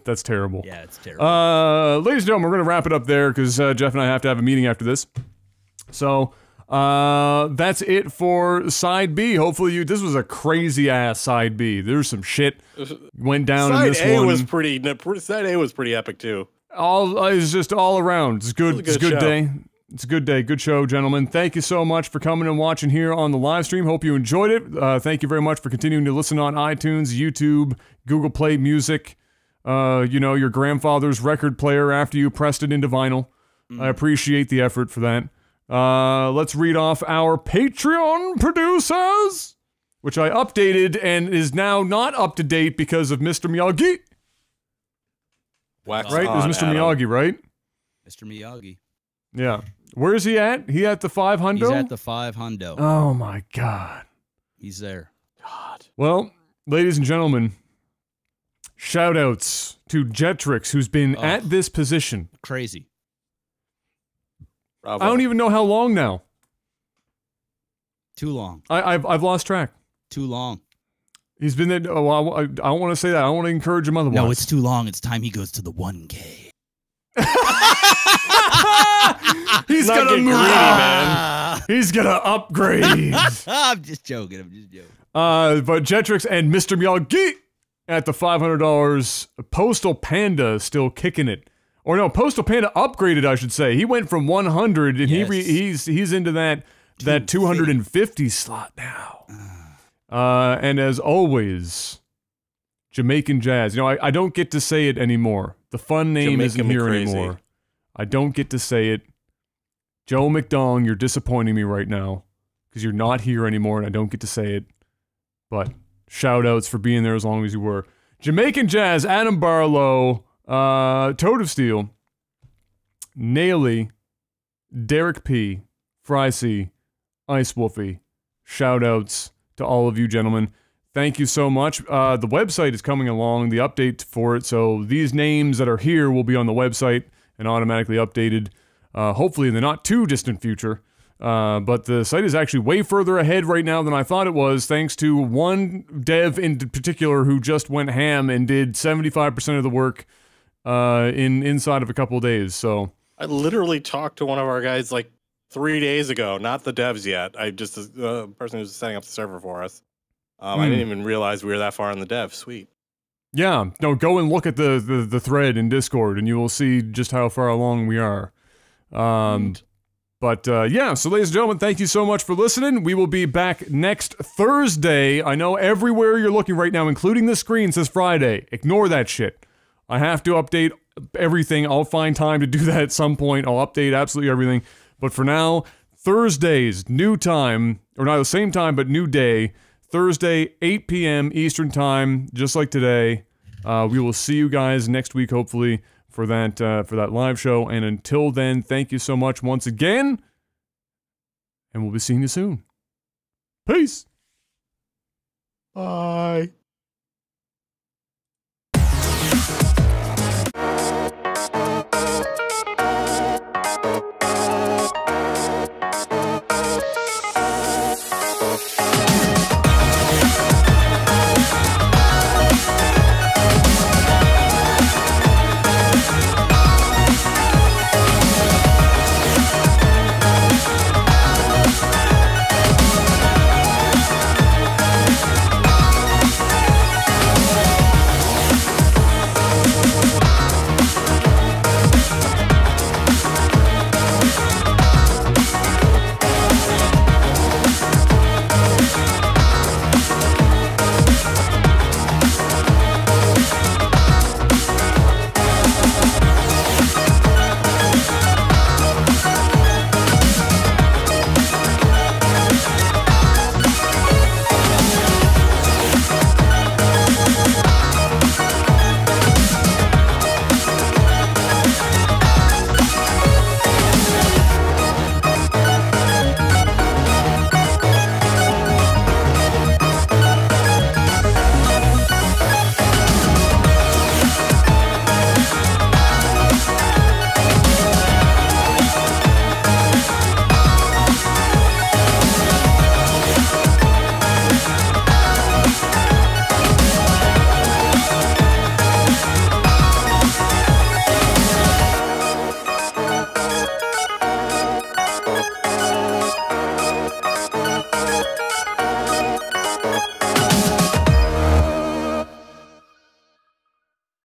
That's terrible. Yeah, it's terrible. Ladies and gentlemen, we're going to wrap it up there, because Jeff and I have to have a meeting after this. So, that's it for Side B. Hopefully this was a crazy-ass Side B. There's some shit went down in this one. Side A was pretty epic, too. It's just all around. It's good. It's a good day. It's a good day. Good show, gentlemen. Thank you so much for coming and watching here on the live stream. Hope you enjoyed it. Thank you very much for continuing to listen on iTunes, YouTube, Google Play Music, your grandfather's record player after you pressed it into vinyl. I appreciate the effort for that. Let's read off our Patreon producers, which I updated and is now not up to date because of Mr. Miyagi. Wax right? on, There's Mr. Adam. Miyagi, right? Mr. Miyagi. Yeah. Where is he at? He at the 500? He's at the 500. Oh my god. He's there. God. Well, ladies and gentlemen, shout-outs to Jetrix, who's been at this position. Crazy. Bravo. I don't even know how long now. Too long. I've lost track. Too long. He's been there. Oh, I don't want to say that. I don't want to encourage him otherwise. No, it's too long. It's time he goes to the 1K. He's gonna move, man. He's gonna upgrade. I'm just joking. But Jetrix and Mr. Miyagi at the $500. Postal Panda is still kicking it. Or no, Postal Panda upgraded, I should say. He went from 100 and he's into that 250 slot now. And as always, Jamaican Jazz. I don't get to say it anymore. The fun name isn't here anymore. I don't get to say it. Joe McDong, you're disappointing me right now because you're not here anymore and I don't get to say it. But shout outs for being there as long as you were. Jamaican Jazz, Adam Barlow, Toad of Steel, Naily, Derek P, Fry C, Ice Wolfie. Shout outs to all of you gentlemen. Thank you so much. The website is coming along, the update for it, so these names that are here will be on the website and automatically updated, hopefully in the not too distant future. But the site is actually way further ahead right now than I thought it was, thanks to one dev in particular who just went ham and did 75% of the work inside of a couple of days. So I literally talked to one of our guys like 3 days ago, not the devs yet. The person who's setting up the server for us. I didn't even realize we were that far in the dev. Sweet. Yeah, no, go and look at the thread in Discord and you will see just how far along we are. But yeah, so ladies and gentlemen, thank you so much for listening. We will be back next Thursday. I know everywhere you're looking right now, including the screen, says Friday. Ignore that shit. I have to update everything. I'll find time to do that at some point. I'll update absolutely everything. But for now, Thursdays, new time, or not the same time, but new day. Thursday, 8 p.m. Eastern Time, just like today. We will see you guys next week, hopefully, for that live show. And until then, thank you so much once again. And we'll be seeing you soon. Peace. Bye.